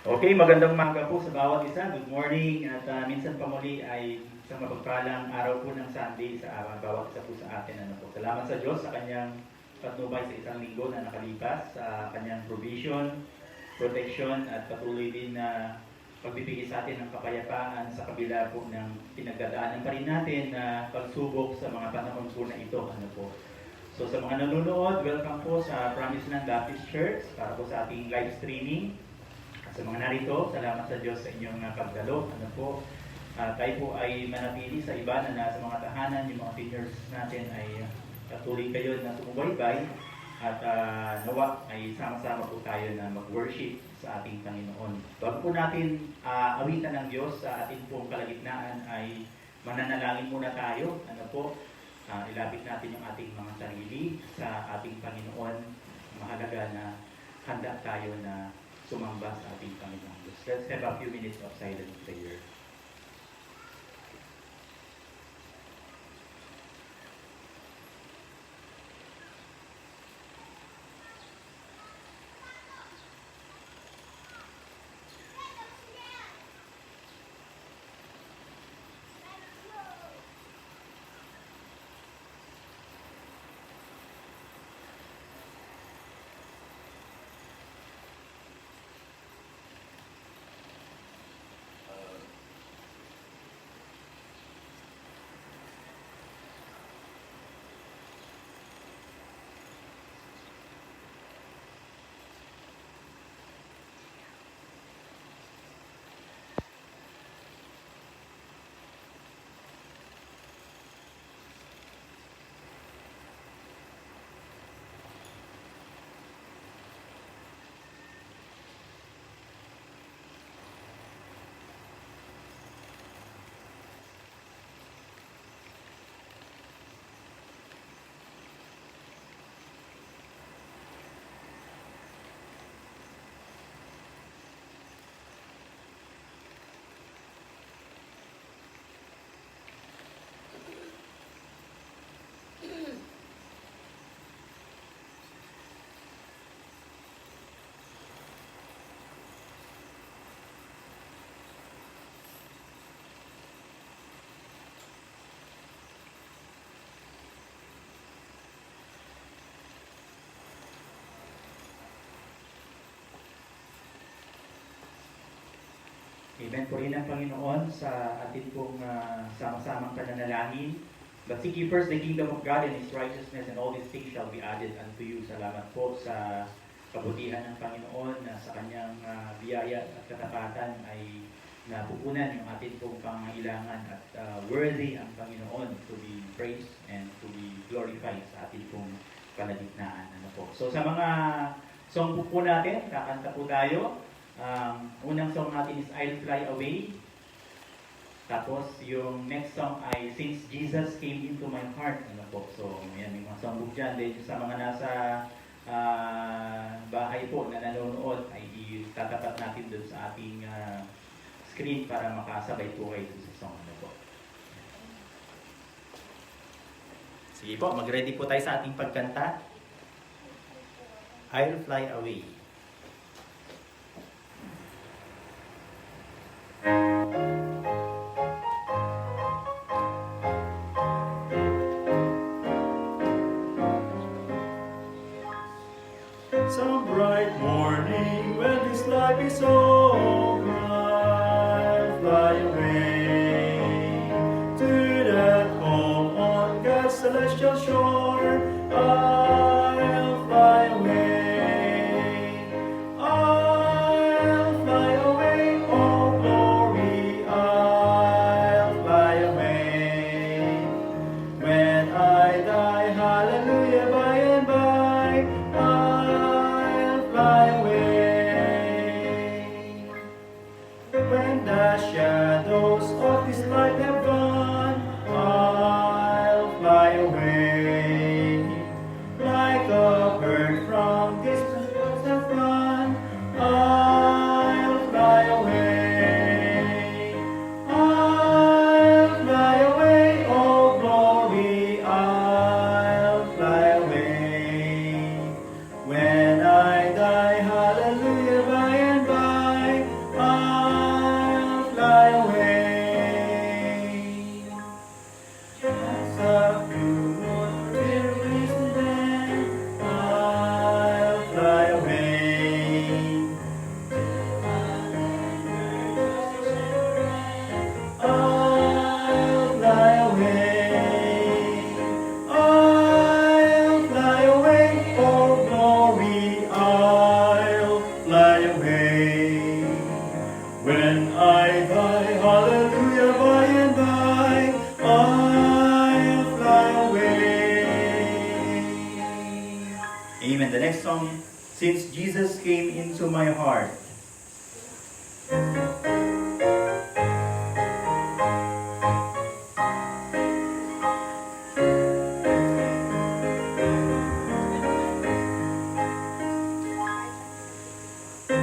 Okay, magandang umaga po sa bawat isa. Good morning at minsan pa muli ay isang mapagpalang araw po ng Sunday sa bawat isa po sa atin. Salamat sa Diyos sa kanyang patnubay sa isang linggo na nakalipas, sa kanyang provision, protection at patuloy din na pagbibigay sa atin ng kapayapaan sa kabila po ng pinagdadaanan pa rin natin na pagsubok sa mga panahon po na ito. So sa mga nanonood, welcome po sa Promised Land Baptist Church para po sa ating live streaming. Sa mga narito, salamat sa Diyos sa inyong pagdalo. Tayo po ay manatili sa iba na nasa mga tahanan, yung mga seniors natin ay patuloy kayo na sumubaybay at nawa ay sama-sama po tayo na mag-worship sa ating Panginoon. Bago po natin awitan ng Diyos sa ating pong kalagitnaan ay mananalangin muna tayo. Ilapit natin yung ating mga sarili sa ating Panginoon. Mahalaga na handa tayo na sumamba sa ating Panginoon Diyos. Let's have a few minutes of silent prayer. Amen po rin ang Panginoon sa atin pong sama-samang pananalangin. But seek ye first the kingdom of God and His righteousness, and all these things shall be added unto you. Salamat po sa kabutihan ng Panginoon na sa kanyang biyaya at katapatan ay napupunan yung atin pong pangailangan at worthy ang Panginoon to be praised and to be glorified sa atin pong kalagitnaan. So sa mga song po natin, kakanta po tayo. Unang song natin is I'll Fly Away. Tapos yung next song ay Since Jesus Came Into My Heart. So yan, may mga songbook dyan. Then sa mga nasa bahay po na nanonood ay itatapat natin dun sa ating screen para makasabay po kayo sa song. Sige po, mag-ready po tayo sa ating pagkanta. I'll Fly Away. Some bright morning when this life is over, I'll fly away to that home on God's celestial shore. I'll fly away. I'll fly away, oh glory, I'll fly away. When I die, hallelujah, by and by, I'll fly away. Amen. The next song, Since Jesus Came Into My Heart.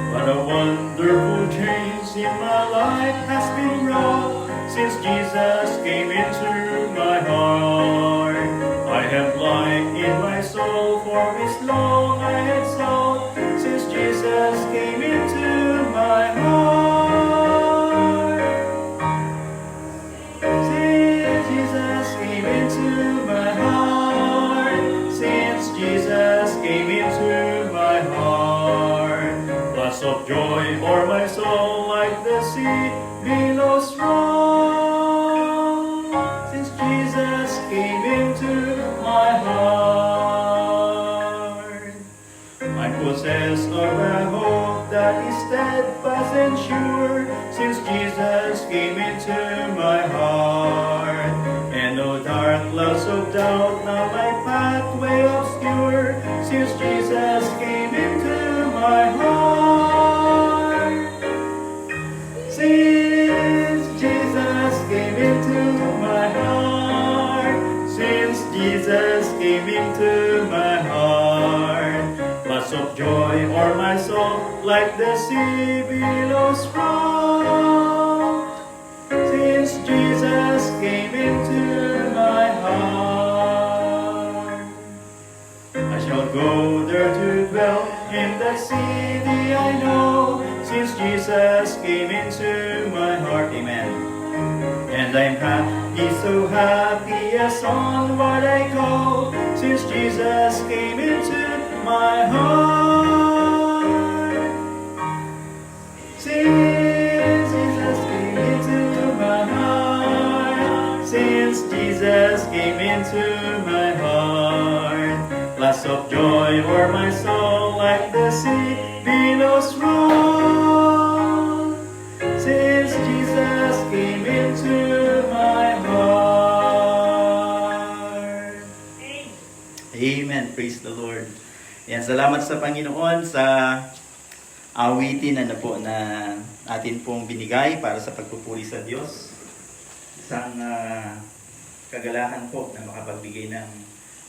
What a wonderful change in my life has been wrought since Jesus came into my heart. I have life in my soul, for it's long I had sought since Jesus came into my heart. Since Jesus came into my heart, since Jesus came into my heart, lots of joy o'er my soul like the sea billows roll. Since Jesus came into my heart, I'm possessed of a hope that is steadfast and sure. Since Jesus came into my heart, and no dark clouds of doubt now my pathway obscure. Since Jesus came into my heart, since Jesus came into my heart, since Jesus came into my heart, lots of joy o'er my soul like the sea billows roll. Since Jesus came into my heart, I shall go there to dwell in that city I know. Since Jesus came into my heart, amen. And I'm happy, so happy as onward I go. Since Jesus came into my heart, since Jesus came into my heart, since Jesus came into my heart, lots of joy o'er my soul like the sea billows roll. Since Jesus came into my heart. Amen. Praise the Lord. Yan, salamat sa Panginoon sa awitin na atin pong binigay para sa pagpupuri sa Diyos. Isang kagalakan po na makapagbigay ng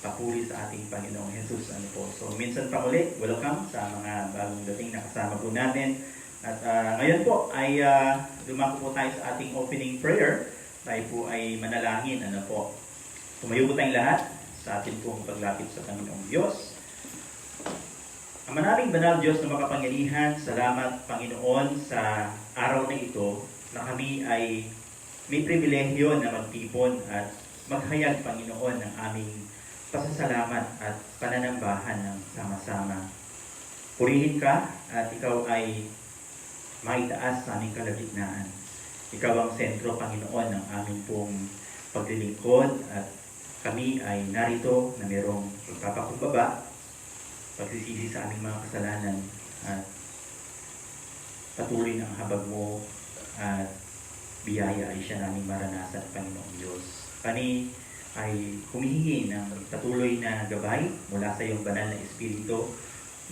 papuri sa ating Panginoong Jesus. So minsan pa muli, welcome sa mga bagong dating na kasama po natin. At ngayon po ay dumako po tayo sa ating opening prayer. Tayo po ay manalangin. Tumayo po tayong lahat sa ating pong paglapit sa Panginoong Diyos. Ang manaming banal Diyos na makapangyarihan, salamat Panginoon sa araw na ito na kami ay may pribilehyo na magtipon at maghayag Panginoon ng aming pasasalamat at pananambahan ng sama-sama. Purihin ka at ikaw ay maitaas sa aming kalagitnaan. Ikaw ang sentro, Panginoon, ng aming pong paglilingkod at kami ay narito na mayroong pagpapakumbaba, pagsisisi sa aming mga kasalanan at patuloy ng habag mo at biyaya ay siya naming maranasan, Panginoong Diyos. Kami ay humihingi ng patuloy na gabay mula sa iyong banal na Espiritu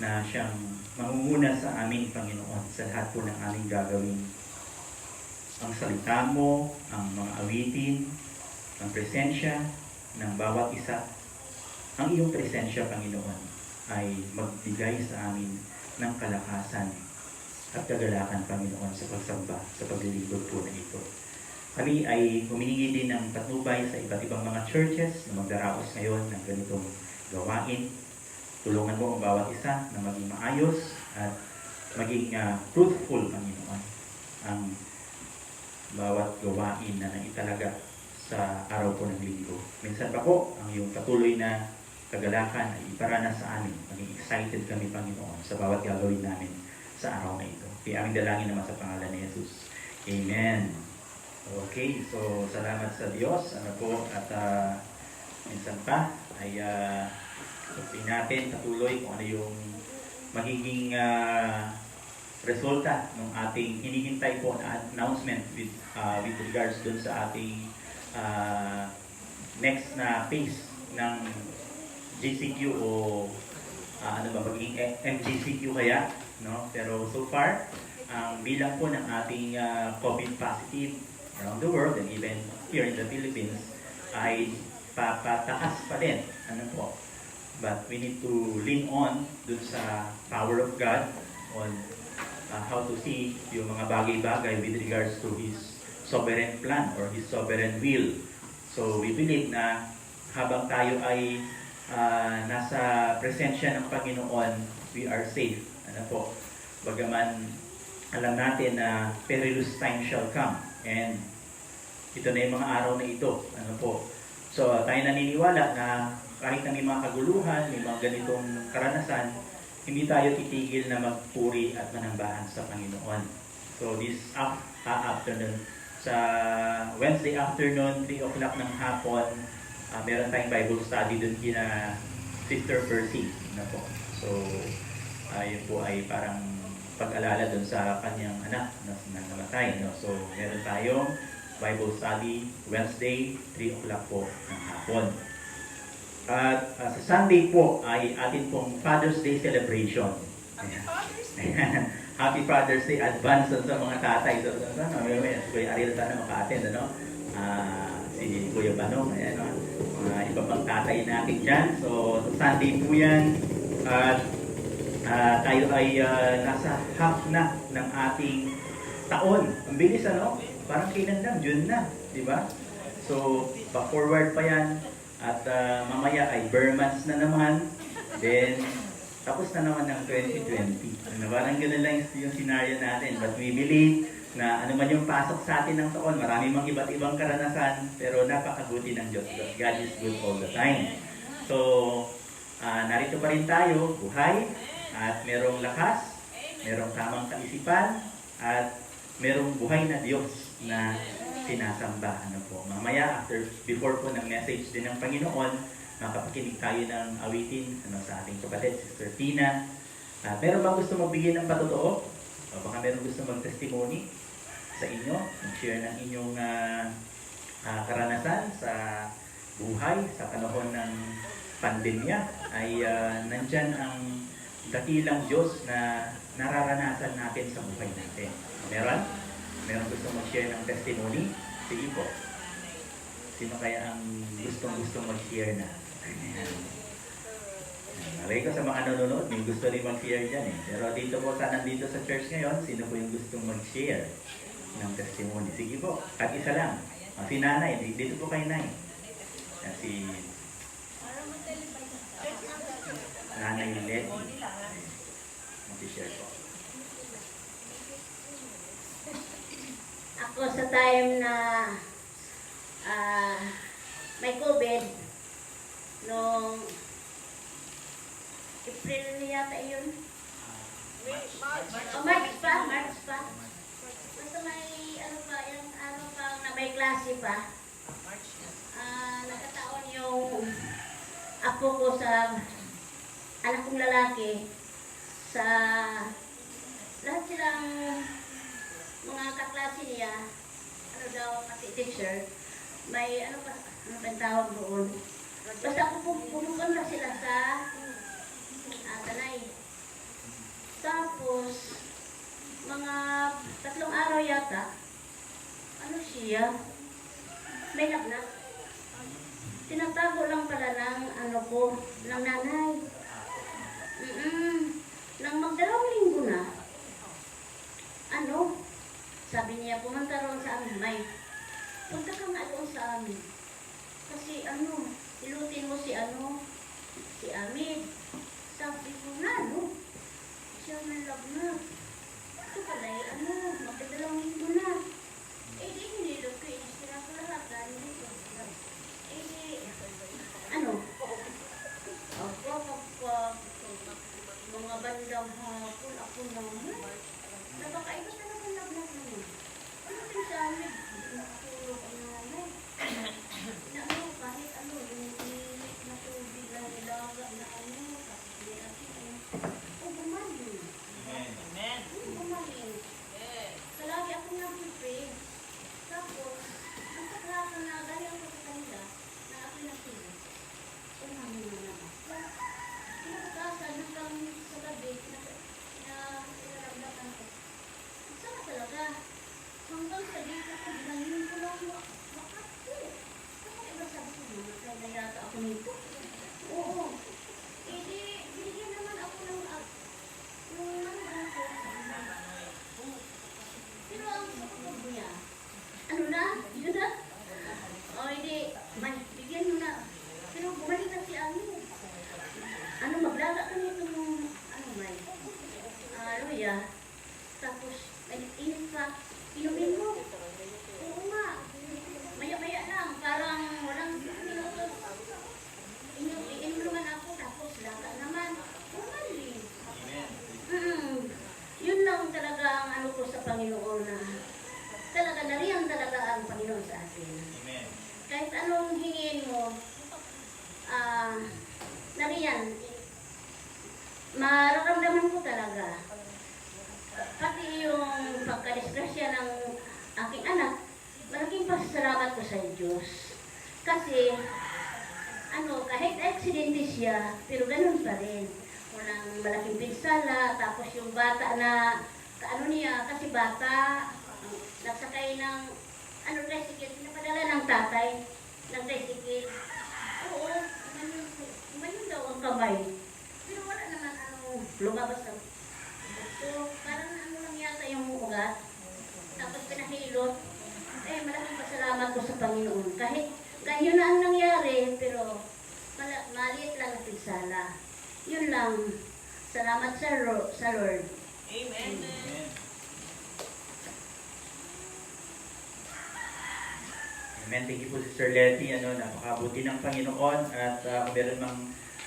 na siyang mangunguna sa amin, Panginoon, sa lahat po ng aming gagawin. Ang salita mo, ang mga awitin, ang presensya ng bawat isa, ang iyong presensya, Panginoon, ay magbigay sa amin ng kalakasan at kagalakan, Panginoon, sa pagsamba, sa paglilingkod po na ito. Kami ay humihingi din ng patnubay sa iba't ibang mga churches na magdaraos ngayon ng ganitong gawain. Tulungan mo ang bawat isa na maging maayos at maging fruitful, Panginoon, ang bawat gawain na naitalaga sa araw po ng linggo. Minsan pa po, ang iyong patuloy na kagalakan ay iparanas sa amin. Maging excited kami, Panginoon, sa bawat gagawin namin sa araw na ito. Kaya aming dalangin naman sa pangalan ni Jesus. Amen. Okay, so salamat sa Diyos. At minsan pa ay sabihin natin patuloy kung ano yung magiging resulta ng ating hinihintay po na announcement with regards dun sa ating next na phase ng GCQ o ano ba, magiging MGCQ kaya, no? Pero so far, ang bilang po ng ating COVID positive around the world and even here in the Philippines ay papataas pa din. Ano po? But we need to lean on dun sa power of God on how to see yung mga bagay-bagay with regards to His sovereign plan or His sovereign will. So we believe na habang tayo ay nasa presensya ng Panginoon, we are safe. Ano po? Bagaman alam natin na perilous time shall come. And ito na yung mga araw na ito. Ano po? So tayo naniniwala na kahit na may mga kaguluhan, may mga ganitong karanasan, hindi tayo titigil na magpuri at manambahan sa Panginoon. So this afternoon, sa Wednesday afternoon, 3 o'clock ng hapon, meron tayong Bible study dun kina Sister Percy. Na po. So, yun po ay parang pag-alala dun sa kanyang anak na namatay. No? So, meron tayong Bible study Wednesday, 3 o'clock po ng hapon. At sa Sunday po ay atin pong Father's Day celebration. Ayan. Happy Father's Day advance sa mga tatay. So, si Kuya Ariel sana maka-attend, ano? Si Kuya Banong, ayan, no? Mga iba pang tatay natin dyan. So, Sunday po yan. At tayo ay nasa half na ng ating taon. Ang bilis, ano? Parang kailan lang, June na, di ba? So, pa-forward pa yan. At mamaya ay bare months na naman. Then, tapos na naman ng 2020. Parang gano'n lang yung scenario natin. But we believe na ano man yung pasok sa atin ng taon, marami mang iba't ibang karanasan, pero napakabuti ng Diyos. God is good all the time. So, narito pa rin tayo, buhay, at merong lakas, merong tamang kaisipan, at merong buhay na Diyos na sinasamba. Ano po. Mamaya, before po ng message din ng Panginoon, makapakinig tayo ng awitin sa ating kapatid, Sister Tina. Meron bang gusto magbigay ng patotoo? O baka meron gusto mag-testimony sa inyo, mag-share ng inyong karanasan sa buhay, sa panahon ng pandemya, ay nandyan ang dakilang Diyos na nararanasan natin sa buhay natin. Meron? Meron gusto mag-share ng testimony? Sige po. Sino kaya ang gustong mag-share na? Alay ko sa mga nanonood, may gusto rin mag-share dyan eh. Pero dito po, nandito sa church ngayon, sino po yung gustong mag-share ng testimony? Sige po, at isa lang. Si Nanay, dito po kay Nay. Si Nanay Letty. Mag-share po. Ako sa time na may COVID, noong April yata yun. March pa. Basta may ano pa na may klase pa. Nagkataon yung apo ko sa anak kong lalaki sa lahat silang mga kaklase niya, ano daw kasi teacher, may ano ba tawag doon. Basta pumunta sila sa Tanay. Tapos, mga 3 araw yata, ano siya, may lagnat. Tinatago lang pala ng ano ko, ng nanay. Nang magdalawang linggo na, sabi niya, pumunta roon sa amin, May, punta ka nga doon sa amin. Kasi ilutin mo si Amid. Sabi ko na, siya may lagnat. Ito pala magdadalawang linggo na. Di hindi doon ko, inisira ko lahat. Mga bandang hapon, ako naman. Napakaiba talaga lagnat naman. Ano din sa amin? Natulog ang namin. Kahit yung init na tubig na nilaga na gumaling. Amen. Gumaling. Palagi ako nag-pray. Tapos, ang paghaka na galing ako sa kanila, na ako natulog. Umamin na ako. Kinakasa, atin. Amen. Kahit anong hingin mo, nariyan, mararamdaman ko talaga. Pati yung pagkadisgrasya ng aking anak, malaking pasasalamat ko sa Diyos. Kasi, kahit aksidente siya, pero ganun pa rin. Walang malaking pinsala, tapos yung bata na, kasi bata, nagsakay ng, tricycle, pinapadala ng tatay, ng tricycle. Oo, umayon daw ang kamay. Pero wala naman lumabas ang so, parang lang yata yung ugat. Tapos pinahilot. Malaking pasalamat ko sa Panginoon. Kahit ganyan na ang nangyari, pero maliit lang ang pinsala. Yun lang. Salamat sa Lord. Amen. Amen. Amen. Thank you po Sister Letty. Napakabuti ng Panginoon at kung meron mang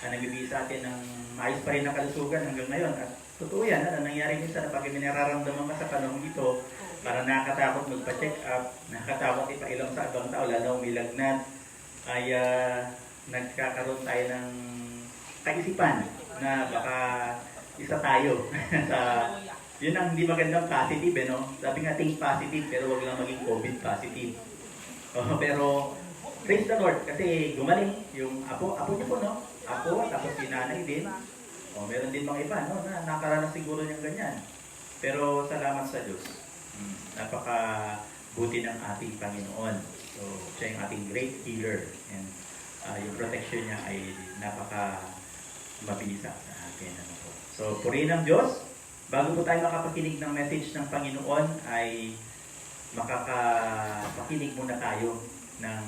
nagbibigay sa atin ng maayos pa rin na kalusugan hanggang ngayon. At totoo yan, nangyari minsan na pag may nararamdaman ka sa panahon ito, parang nakakatakot magpa-check up, nakakatakot ipailang sa ibang tao, lalo umilagnat, ay nagkakaroon tayo ng kaisipan na baka isa tayo sa yun ang hindi magandang positive, no? Sabi nga think positive pero wag lang maging COVID positive. Pero praise the Lord kasi gumaling yung apo niyo po, no? Apo, tapos si nanay din. Meron din mga iba, no? Na nakaranas siguro niyang ganyan. Pero salamat sa Diyos. Napaka-buti ng ating Panginoon. So, siya yung ating great healer. And yung protection niya ay napaka-mabilisa sa atin. So, purihin ng Diyos. Bago po tayo makapakinig ng message ng Panginoon, ay makakapakinig muna tayo ng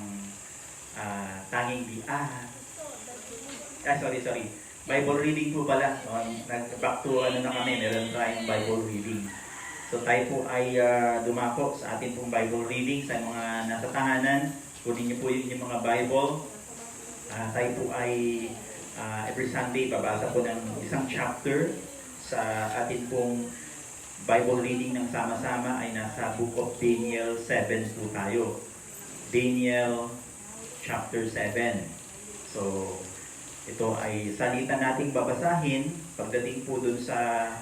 tanging sorry. Bible reading po pala. Back to na kami, meron tayong Bible reading. So tayo po ay dumako sa atin pong Bible reading sa mga nasa tahanan. Kunin niyo po yung mga Bible. Tayo po ay every Sunday babasa po ng isang chapter sa atin pong Bible reading ng sama-sama ay nasa Book of Daniel 7 po tayo. Daniel chapter 7. So, ito ay salita nating babasahin. Pagdating po dun sa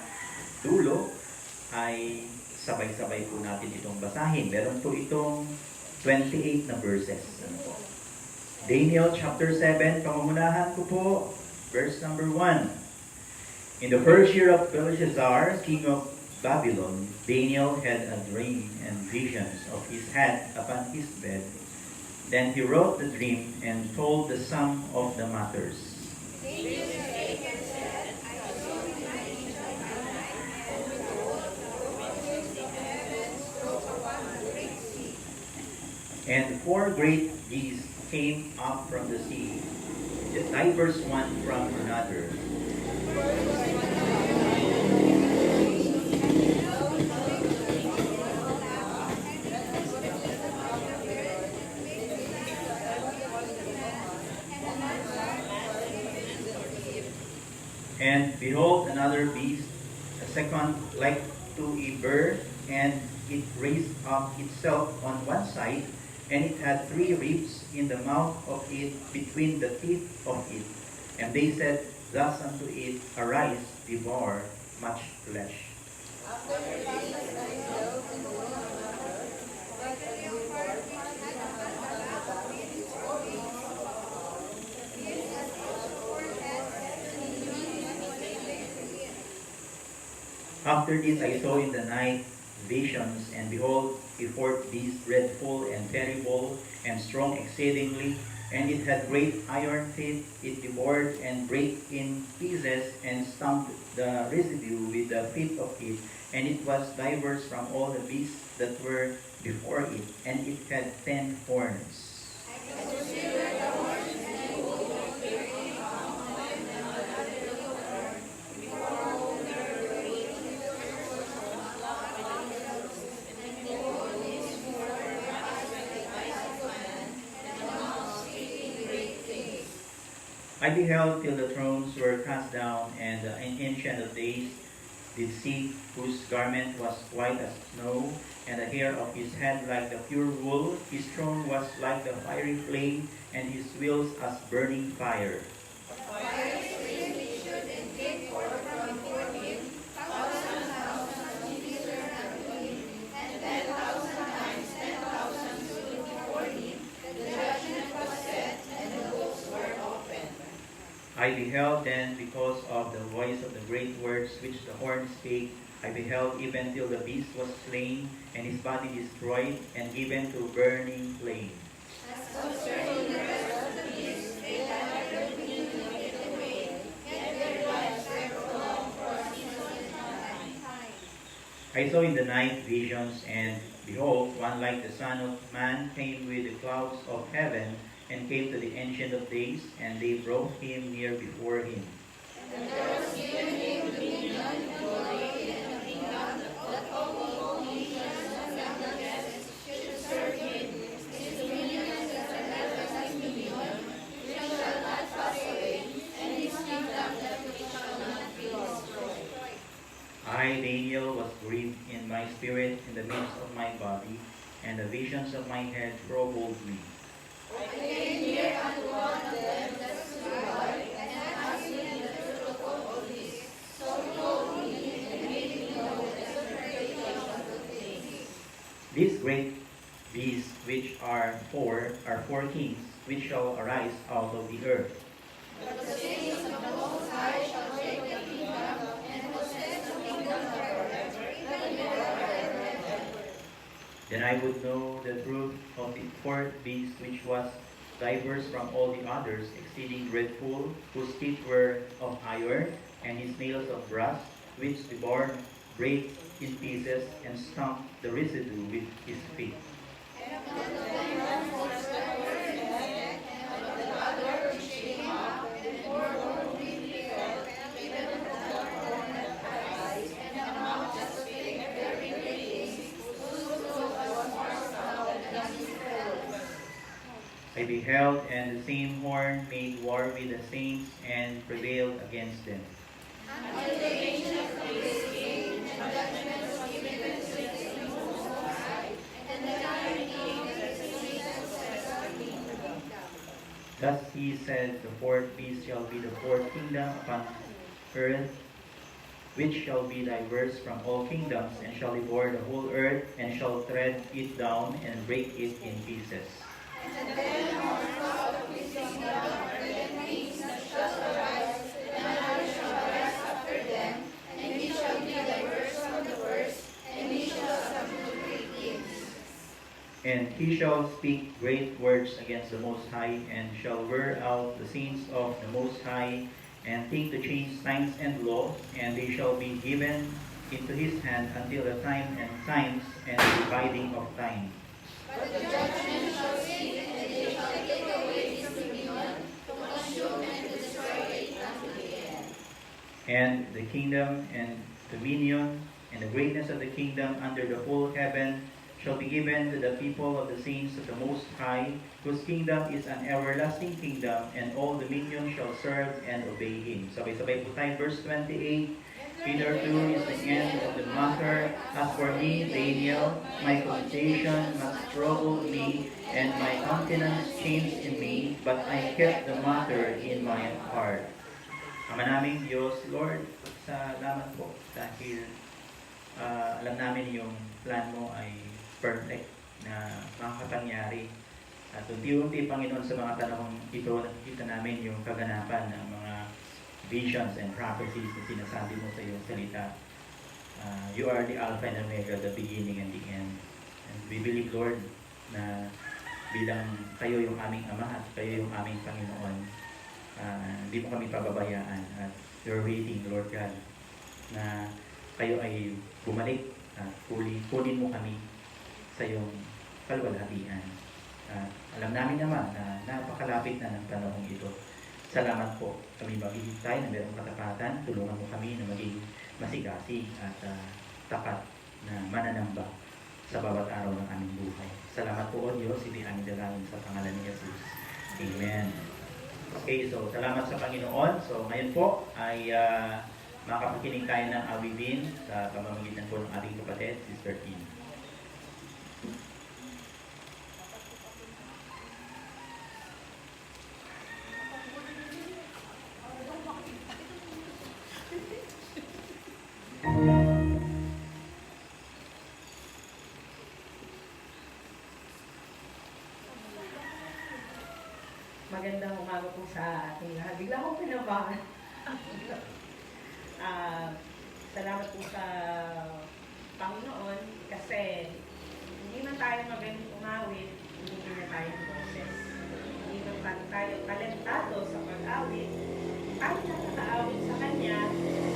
dulo, ay sabay-sabay po natin itong basahin. Meron po itong 28 na verses. Daniel chapter 7, pangungunahan ko po, verse number 1. In the first year of Belshazzar, king of Babylon, Daniel had a dream and visions of his head upon his bed. Then he wrote the dream and told the sum of the matters. And 4 great geese came up from the sea, diverse one from another. And behold, another beast, a second like to a bird, and it raised up itself on one side, and it had 3 ribs in the mouth of it between the teeth of it. And they said thus unto it, Arise, devour much flesh. After this I saw in the night visions, and behold, a fourth beast, dreadful and terrible, and strong exceedingly, and it had great iron teeth. It devoured and brake in pieces, and stamped the residue with the feet of it, and it was diverse from all the beasts that were before it, and it had 10 horns. I beheld till the thrones were cast down, and the Ancient of Days did see, whose garment was white as snow, and the hair of his head like the pure wool. His throne was like the fiery flame, and his wheels as burning fire. I beheld then, because of the voice of the great words which the horn spake, I beheld even till the beast was slain, and his body destroyed, and given to burning flame. I saw in the night visions, and behold, one like the Son of Man came with the clouds of heaven, and came to the Ancient of Days, and they brought him near before him. I, Daniel, was grieved in my spirit in the midst of my body, and the visions of my head troubled me. These great beasts, which are four kings, which shall arise out of the earth. Then I would know the truth of the fourth beast, which was diverse from all the others, exceeding dreadful, whose teeth were of iron, and his nails of brass, which devoured, brake in pieces, and stamped the residue with his feet. I beheld, and the same horn made war with the saints, and prevailed against them. Thus he said, the fourth beast shall be the fourth kingdom upon earth, which shall be diverse from all kingdoms, and shall devour the whole earth, and shall tread it down, and break it in pieces. And he shall speak great words against the Most High, and shall wear out the saints of the Most High, and think to change times and law, and they shall be given into his hand until the time and times and the dividing of time. But the judgment shall speak, and they shall take away his dominion, to consume and to destroy it unto the end. And the kingdom and dominion and the greatness of the kingdom under the whole heaven shall be given to the people of the saints of the Most High, whose kingdom is an everlasting kingdom, and all dominion shall serve and obey him. Sabay-sabay po tayo, verse 28. Hitherto is the end of the matter. As for me, Daniel, my cogitation must trouble me, and my countenance changed in me, but I kept the matter in my heart. Ama naming Diyos, Lord, salamat po dahil alam namin yung plan mo ay perfect na makakapangyari. At unti-unti, Panginoon, sa mga panahon ito, nakikita namin yung kaganapan ng mga visions and prophecies na sinasabi mo sa iyong salita. You are the Alpha and Omega, the beginning and the end. And we believe, Lord, na bilang kayo yung aming Ama at kayo yung aming Panginoon, hindi mo kami pababayaan. At you're waiting, Lord God, na kayo ay bumalik at kunin mo kami sa iyong kalwalhatian. Alam namin naman na napakalapit na ng panahong ito. Salamat po. Kami maghihintay na mayroong katapatan. Tulungan mo kami na maging masigasig at tapat na mananamba sa bawat araw ng aming buhay. Salamat po, O Diyos. Ito'y aming dalangin sa pangalan ni Jesus. Amen. Okay, so salamat sa Panginoon. So ngayon po ay Makapakinig tayo ng awitin sa pamamagitan po ng ating kapatid, Sister Tin. Magandang umaga po sa ating lahat. Bigla akong pinabangan. Salamat po sa Panginoon kasi hindi man tayo magaling umawit, hindi na tayo ng boses. Hindi man tayo talentado sa pag-awit, tayo nakakaawit sa Kanya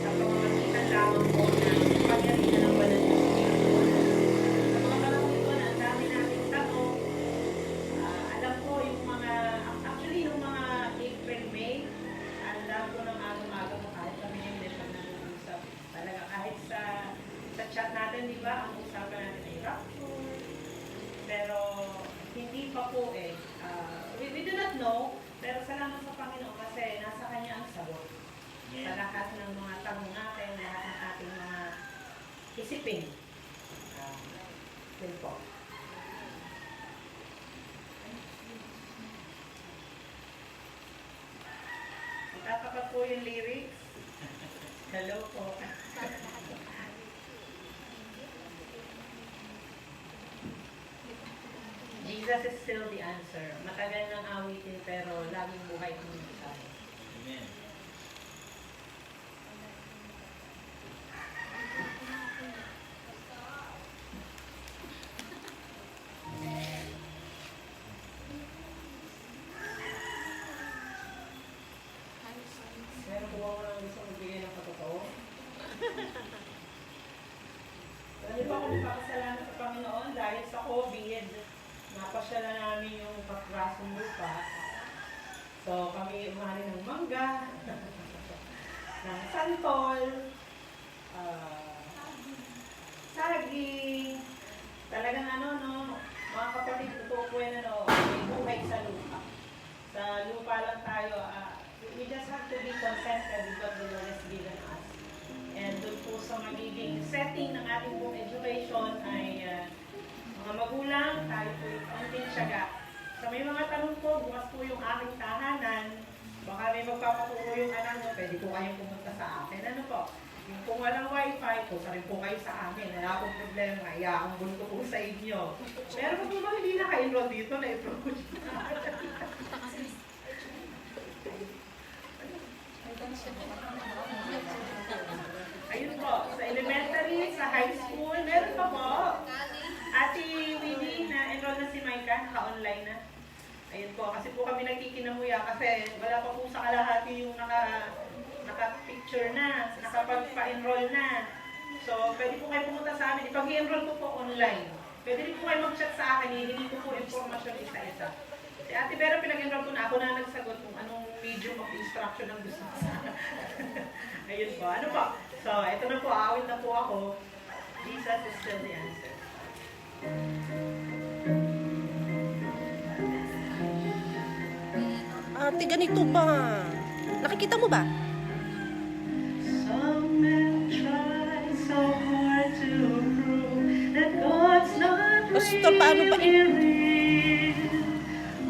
sa pamamagitan lamang po ng pangyarihan ng Banal na Espiritu. Sa mga panahon ito na ang dami nating tanong, alam ko yung mga, actually yung mga April, May, ang dami ko ng agaw-agaw mo kahit kami yung lesson na nag-usap. Talaga kahit sa chat natin, di ba, ang usapan natin ay rapture. Pero hindi pa po we do not know, pero salamat sa Panginoon kasi nasa Kanya ang sagot. Sa lahat ng mga tanong natin, lahat ng ating mga isipin. Yun po. Tatapat po yung lyrics. Hello po. Jesus is still the answer. Matagal ng awitin pero laging buhay ang mensahe. Amen. Meron po ako lang gusto magbigay ng patotoo. Hindi pa ako nagpapasalamat sa Panginoon dahil sa COVID, napasyala namin yung patrasong lupa. So kami umari ng mangga, ng santol, saging, talagang mga kapatid, totoo po yan, may buhay sa lupa. Sa lupa lang tayo, we just have to be contented with what the Lord has given us. And doon po sa magiging setting ng ating pong education ay mga magulang, tayo po yung kaunting tiyaga. Sa may mga tanong po, bukas po yung aking tahanan, baka may magpapaturo yung anak nyo, pwede po kayong pumunta sa akin. Ano po? Yung kung walang wifi, punta rin po kayo sa akin. Wala akong problema, iaambon ko po sa inyo. Pero kung ba hindi naka-enroll dito, na-approach na. Ayun po, sa elementary, sa high school, meron pa po. Ate Winnie, na-enroll na si Micah, naka-online na. Ayun po, kasi po kami nagkikinamuya kasi wala pa po sa kalahati yung naka-picture na, nakapagpa-enroll na. So, pwede po kayo pumunta sa amin. Ipag-i-enroll ko po online. Pwede rin po kayo mag-chat sa akin, hindi ko po informasyon isa-isa. Si Ate Vera, pinag-enroll ko na, ako na nagsagot kung anong medium of instruction ang gusto ko sa ayun po, ano po? So, ito na po, aawit na po ako. Jesus is still the answer. Ate, ganito ba? Nakikita mo ba? Some men try so hard to prove that God's not Pastor, paano ba real?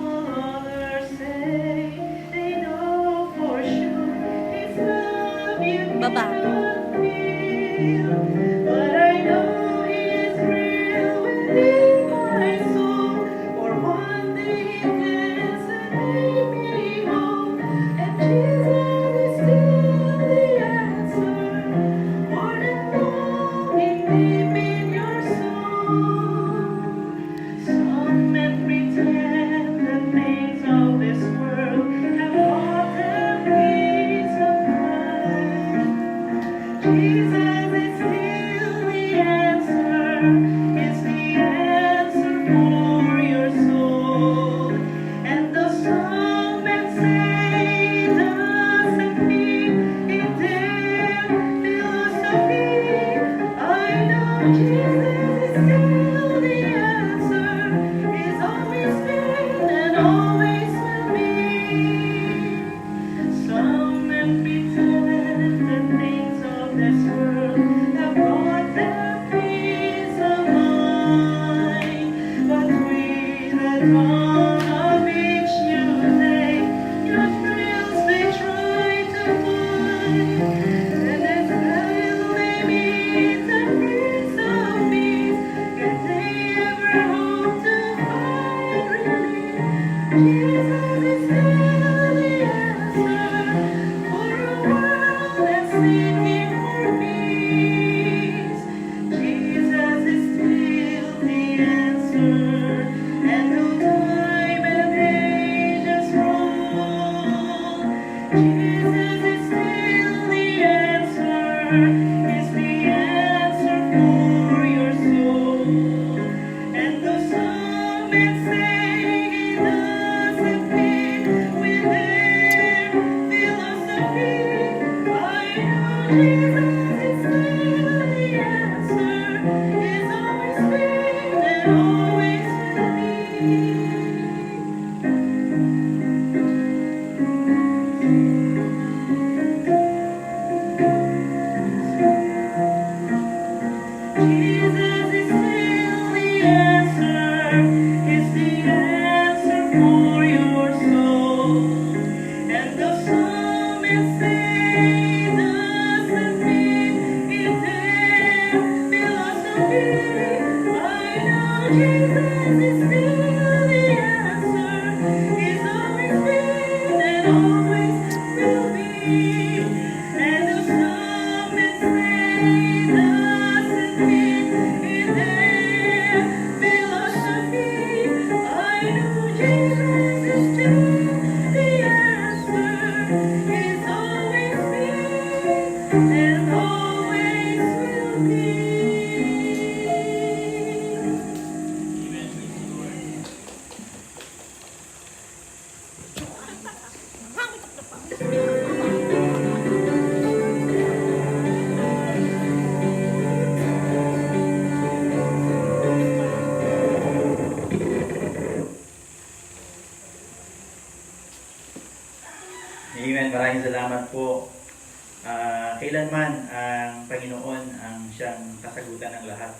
Others say they know for sure His love you Baba. cannot feel. But I know He is real within my soul. For one day He lives and made me whole. And Jesus is still the answer. More than longing deep in your soul. Some men pretend the things of this world have brought them peace of mind. Jesus is still the answer. It's the answer for your soul. And the song men say doesn't mean in their philosophy. I know Jesus is still the answer. He's always been and always will be. Some men pretend the things of is the answer for your soul. And though some may say it doesn't fit with their philosophy, I know Jesus is still the answer. Is always been and always will be. Jesus is still the answer, is the answer for your soul. And though some may say it doesn't fit in their philosophy, I know Jesus is still the answer, is always been and always will be. And though some may say it doesn't fit in their philosophy, I know Jesus is still the answer, is always been and always will be. Amen. Maraming salamat po. Kailanman ang Panginoon ang siyang kasagutan ng lahat.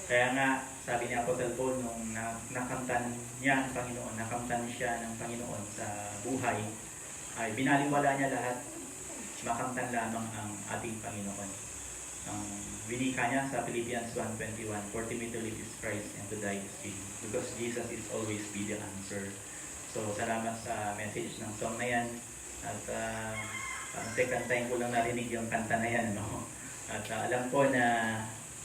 Kaya nga, sabi ni Apostle Paul nung nakamtan niya ang Panginoon, nakamtan siya ng Panginoon sa buhay, ay binaliwala niya lahat, makamtan lamang ang ating Panginoon. Ang winika niya sa Philippians 1:21, "For to me to live is Christ and to die is gain." Because Jesus is always be the answer. So, salamat sa message ng song na yan. At parang second time ko lang narinig yung kanta na yan, no? At alam ko na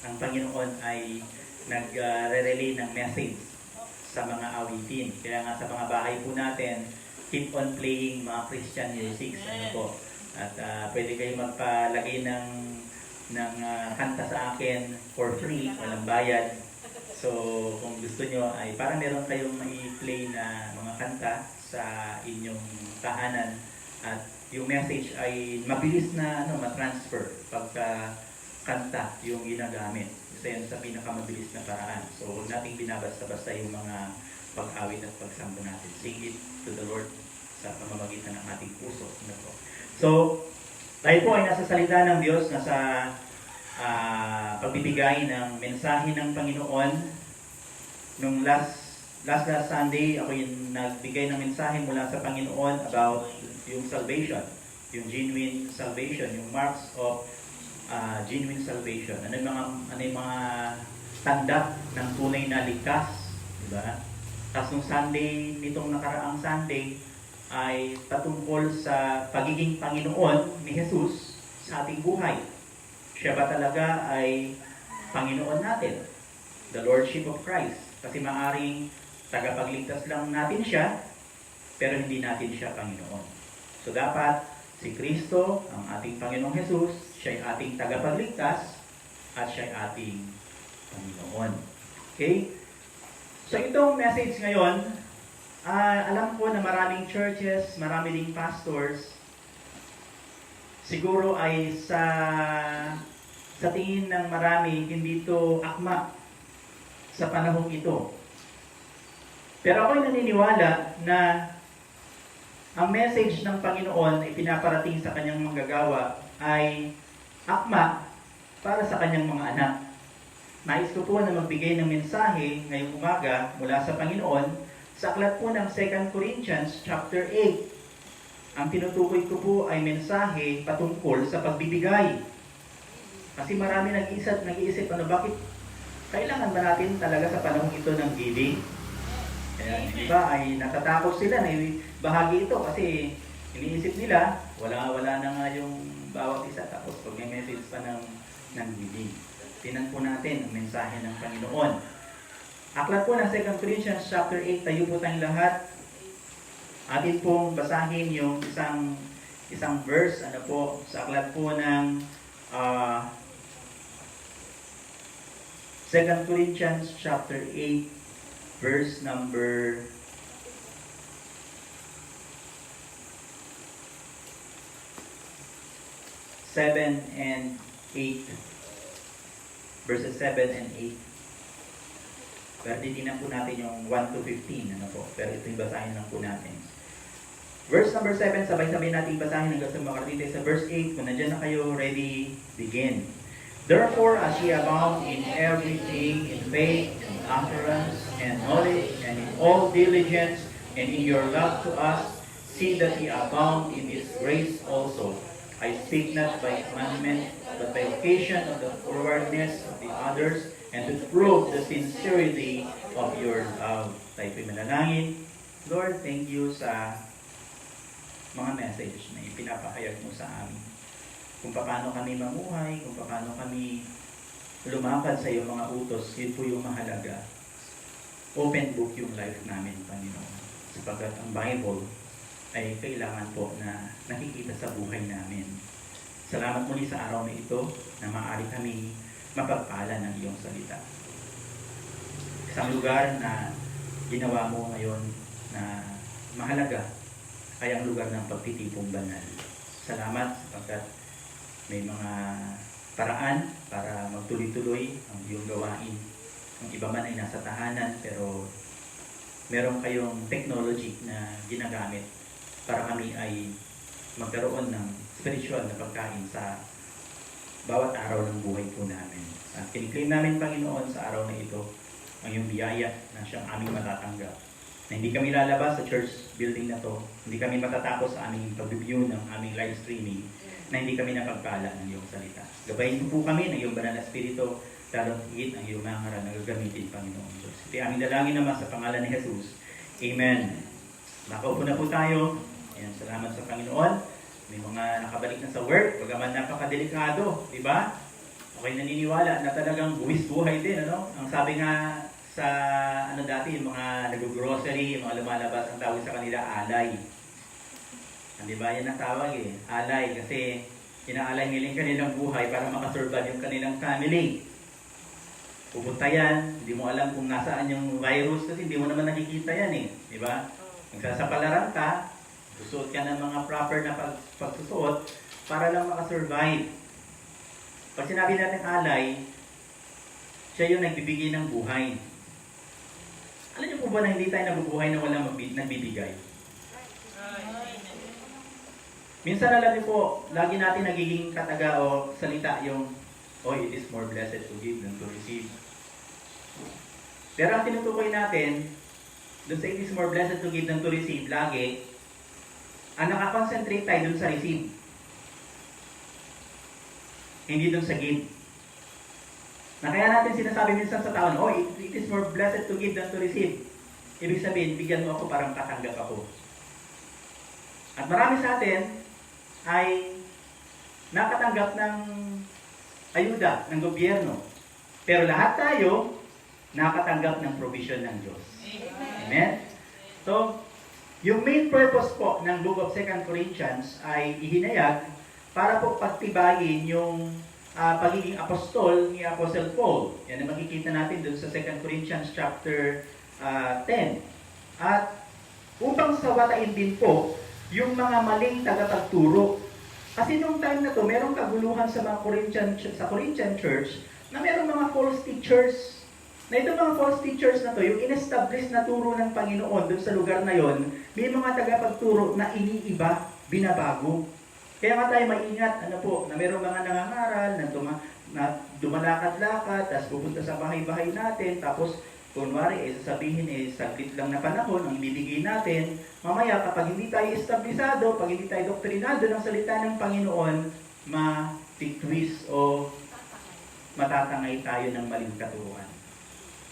ang Panginoon ay nag-relay ng message sa mga awitin. Kaya nga sa mga bahay po natin, keep on playing mga Christian music. Ano po? At pwede kayo magpalagay ng kanta sa akin for free, walang bayad. So, kung gusto nyo, ay parang meron kayong mai-play na mga kanta sa inyong tahanan. At yung message ay mabilis na matransfer pagka kanta yung ginagamit. Isa yan sa pinakamabilis na paraan. So, huwag nating binabasta-basta yung mga pag-awit at pagsamba natin. Sing it to the Lord sa pamamagitan ng ating puso. So, tayo po ay nasa salita ng Diyos, nasa pagbibigay ng mensahe ng Panginoon. Nung last Sunday, ako yung nagbigay ng mensahe mula sa Panginoon about yung salvation, yung genuine salvation, yung marks of genuine salvation. Ano yung mga tanda ng tunay na ligtas, di ba? Tapos nung Sunday, nitong nakaraang Sunday, ay patungkol sa pagiging Panginoon ni Jesus sa ating buhay. Siya ba talaga ay Panginoon natin? The Lordship of Christ. Kasi maaring tagapagligtas lang natin siya, pero hindi natin siya Panginoon. So dapat si Kristo, ang ating Panginoong Jesus, siya ay ating tagapagligtas at siya ay ating Panginoon. Okay? So itong message ngayon, alam ko na maraming churches, marami ding pastors, siguro ay sa tingin ng marami, hindi ito akma sa panahong ito. Pero ako'y naniniwala na ang message ng Panginoon ay pinaparating sa kanyang manggagawa ay akma para sa kanyang mga anak. Nais ko po na magbigay ng mensahe ngayong umaga mula sa Panginoon sa aklat po ng 2 Corinthians chapter 8. Ang tinutukoy ko po ay mensahe patungkol sa pagbibigay. Kasi marami nag-iisip bakit kailangan ba natin talaga sa panahon ito ng giving? Kaya, di ba, ay natatakot sila na bahagi ito kasi iniisip nila, wala na nga yung bawat isa. Tapos pag may message pa ng giving. Tinan po natin ang mensahe ng Panginoon. Aklat po ng 2 Corinthians chapter 8, tayo po tayong lahat. Atin pong basahin yung isang verse, sa aklat po ng 2 Corinthians chapter 8, verse number 7 and 8. Verses 7 and 8. Pero titignan po natin yung 1 to 15. Ano po? Pero ito yung basahin lang po natin. Verse number 7, sabay-sabay natin basahin hanggang sa makarating tayo sa verse 8. Kung nandiyan na kayo, ready, begin. Therefore, as ye abound in everything, in faith, in utterance, and knowledge, and in all diligence, and in your love to us, see that ye abound in this grace also. I speak not by commandment, but by occasion of the forwardness of the others, and to prove the sincerity of your love. Tayo po'y manalangin. Lord, thank you sa mga message na ipinapahayag mo sa amin. Kung paano kami mamuhay, kung paano kami lumakad sa iyong mga utos, yun po yung mahalaga. Open book yung life namin, Panginoon. Sapagkat ang Bible ay kailangan po na nakikita sa buhay namin. Salamat muli sa araw na ito na maaari kami mapagpala ng iyong salita. Isang lugar na ginawa mo ngayon na mahalaga ay ang lugar ng pagtitipong banal. Salamat sapagkat may mga paraan para magtuloy-tuloy ang iyong gawain. Ang iba man ay nasa tahanan pero meron kayong technology na ginagamit para kami ay magkaroon ng spiritual na pagkain sa bawat araw ng buhay po namin. At kiniklaim namin, Panginoon, sa araw na ito, ang iyong biyaya na siyang aming matatanggap. Na hindi kami lalabas sa church building na to, hindi kami matatapos sa aming pag-review ng aming live streaming, na hindi kami napagpala ng iyong salita. Gabayin mo po kami ng iyong banal na espiritu, lalong higit ang iyong mga ngaral na gagamitin, Panginoon Diyos. Ito aming dalangin naman sa pangalan ni Jesus. Amen. Nakaupo na po tayo. Ayan, salamat sa Panginoon. May mga nakabalik na sa work, bagaman napakadelikado, di ba? Okay, naniniwala na talagang buwis buhay din, ano? Ang sabi nga sa dati, yung mga nag-grocery, yung mga lumalabas, ang tawag sa kanila, alay. Di ba? Yan ang tawag eh, alay. Kasi inaalay nila yung kanilang buhay para makasurvive yung kanilang family. Pupunta yan, hindi mo alam kung nasaan yung virus kasi hindi mo naman nakikita yan eh. Di ba? Nagsasapalaran ka, susuot ka ng mga proper na pagsusuot para lang makasurvive. Pag sinabi natin alay, siya yung nagbibigay ng buhay. Alam niyo po ba na hindi tayo nabubuhay na walang nagbibigay? Minsan alam niyo po, lagi natin nagiging kataga o salita yung, oh, it is more blessed to give than to receive. Pero ang tinutukoy natin, dun sa it is more blessed to give than to receive, lagi, ang nakakonsentrate tayo dun sa receive. Hindi dun sa give. Na kaya natin sinasabi minsan sa tao, oh, it is more blessed to give than to receive. Ibig sabihin, bigyan mo ako parang katanggap ako. At marami sa atin ay nakatanggap ng ayuda ng gobyerno. Pero lahat tayo nakatanggap ng provision ng Diyos. Amen? So, yung main purpose po ng Book of 2 Corinthians ay ihinayag para po pagtibayin yung pagiging apostol ni Apostle Paul. Yan ang makikita natin dun sa 2 Corinthians chapter 10. At upang sawatain din po yung mga maling tagapagturo. Kasi nung time na to, merong kaguluhan sa mga Corinthian church na merong mga false teachers. Na itong mga false teachers na to, yung in-establish na turo ng Panginoon dun sa lugar na yon, may mga tagapagturo na iniiba, binabago. Kaya nga tayo maingat, na merong mga nangangaral, na dumalakad-lakad, tapos pupunta sa bahay-bahay natin, tapos kunwari, sasabihin saglit lang na panahon ang ibibigay natin. Mamaya, kapag hindi tayo establisado, pag hindi tayo doktrinado ng salita ng Panginoon, ma-twist o matatangay tayo ng maling katuruan.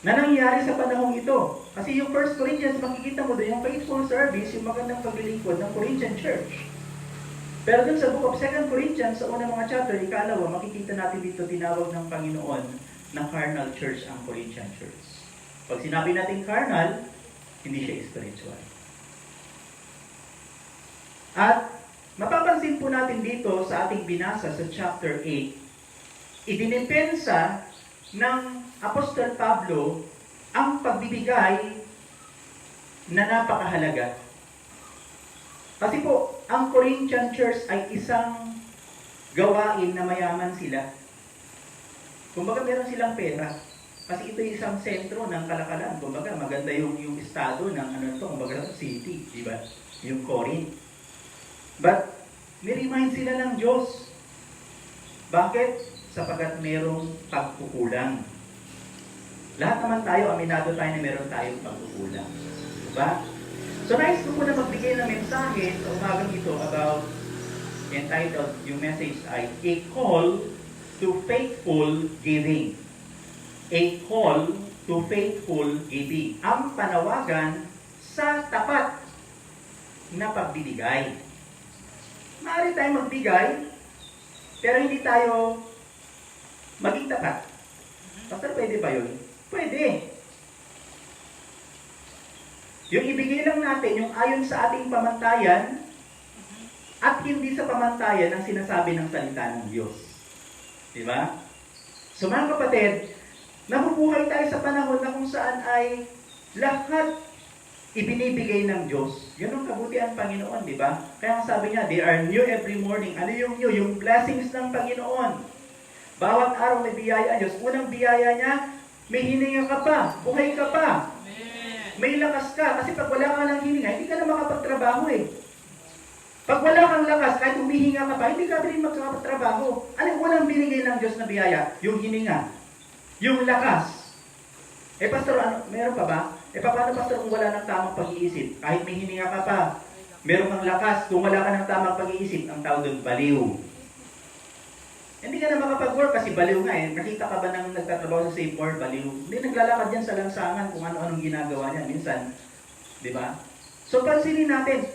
Na nangyari sa panahong ito. Kasi yung 1 Corinthians, makikita mo doon yung faithful service, yung magandang paglilingkod ng Corinthian church. Pero dun sa Book of 2 Corinthians, sa unang mga chapter, ikalawa, makikita natin dito tinawag ng Panginoon na carnal church ang Corinthian church. Pag sinabi natin carnal, hindi siya spiritual. At mapapansin po natin dito sa ating binasa sa chapter 8, idinipensa ng Apostol Pablo ang pagbibigay na napakahalaga. Kasi po, ang Corinthian Church ay isang gawain na mayaman sila. Kumbaga meron silang pera. Kasi ito yung isang sentro ng kalakalan. Kumbaga maganda yung estado ng kumbaga city, di ba? Yung Corinth. But, ni-remind sila ng Diyos. Bakit? Sapagat merong pagkukulang. Lahat naman tayo, aminado tayo na meron tayong pagkukulang. Diba? So, nais ko po na magbigay ng mensahe sa umagang ito about, entitled, yung message ay, A Call to Faithful Giving. A Call to Faithful Giving. Ang panawagan sa tapat na pagbibigay. Maaari tayong magbigay, pero hindi tayo maging tapat. Pastor, pwede ba yun? Pwede. Yung ibigay lang natin, yung ayon sa ating pamantayan, at hindi sa pamantayan ang sinasabi ng salita ng Diyos. Diba? So mga kapatid, nabubuhay tayo sa panahon na kung saan ay lahat ibinibigay ng Diyos. Yun ang kabutihan ng Panginoon, di ba? Kaya ang sabi niya, they are new every morning. Ano yung new? Yung blessings ng Panginoon. Bawat araw may biyaya ang Diyos. Unang biyaya niya, may hininga ka pa, buhay ka pa. May lakas ka. Kasi pag wala ka ng hininga, hindi ka na makapagtrabaho eh. Pag wala kang lakas, kahit humihinga ka pa, hindi ka rin makapagtrabaho. Ano yung unang binigay ng Diyos na biyaya? Yung hininga. Yung lakas. Eh pastor, meron pa ba? Eh paano pastor kung wala ng tamang pag-iisip? Kahit may hininga ka pa, meron kang lakas. Kung wala ka ng tamang pag-iisip, ang tawag doon, baliw. Hindi ka na makapag-work kasi baliw nga eh. Nakita ka ba nang nagtatrabaho sa Save More, baliw? Hindi naglalakad yan sa lansangan kung ano-anong ginagawa niya. Minsan, di ba? So pansinin natin,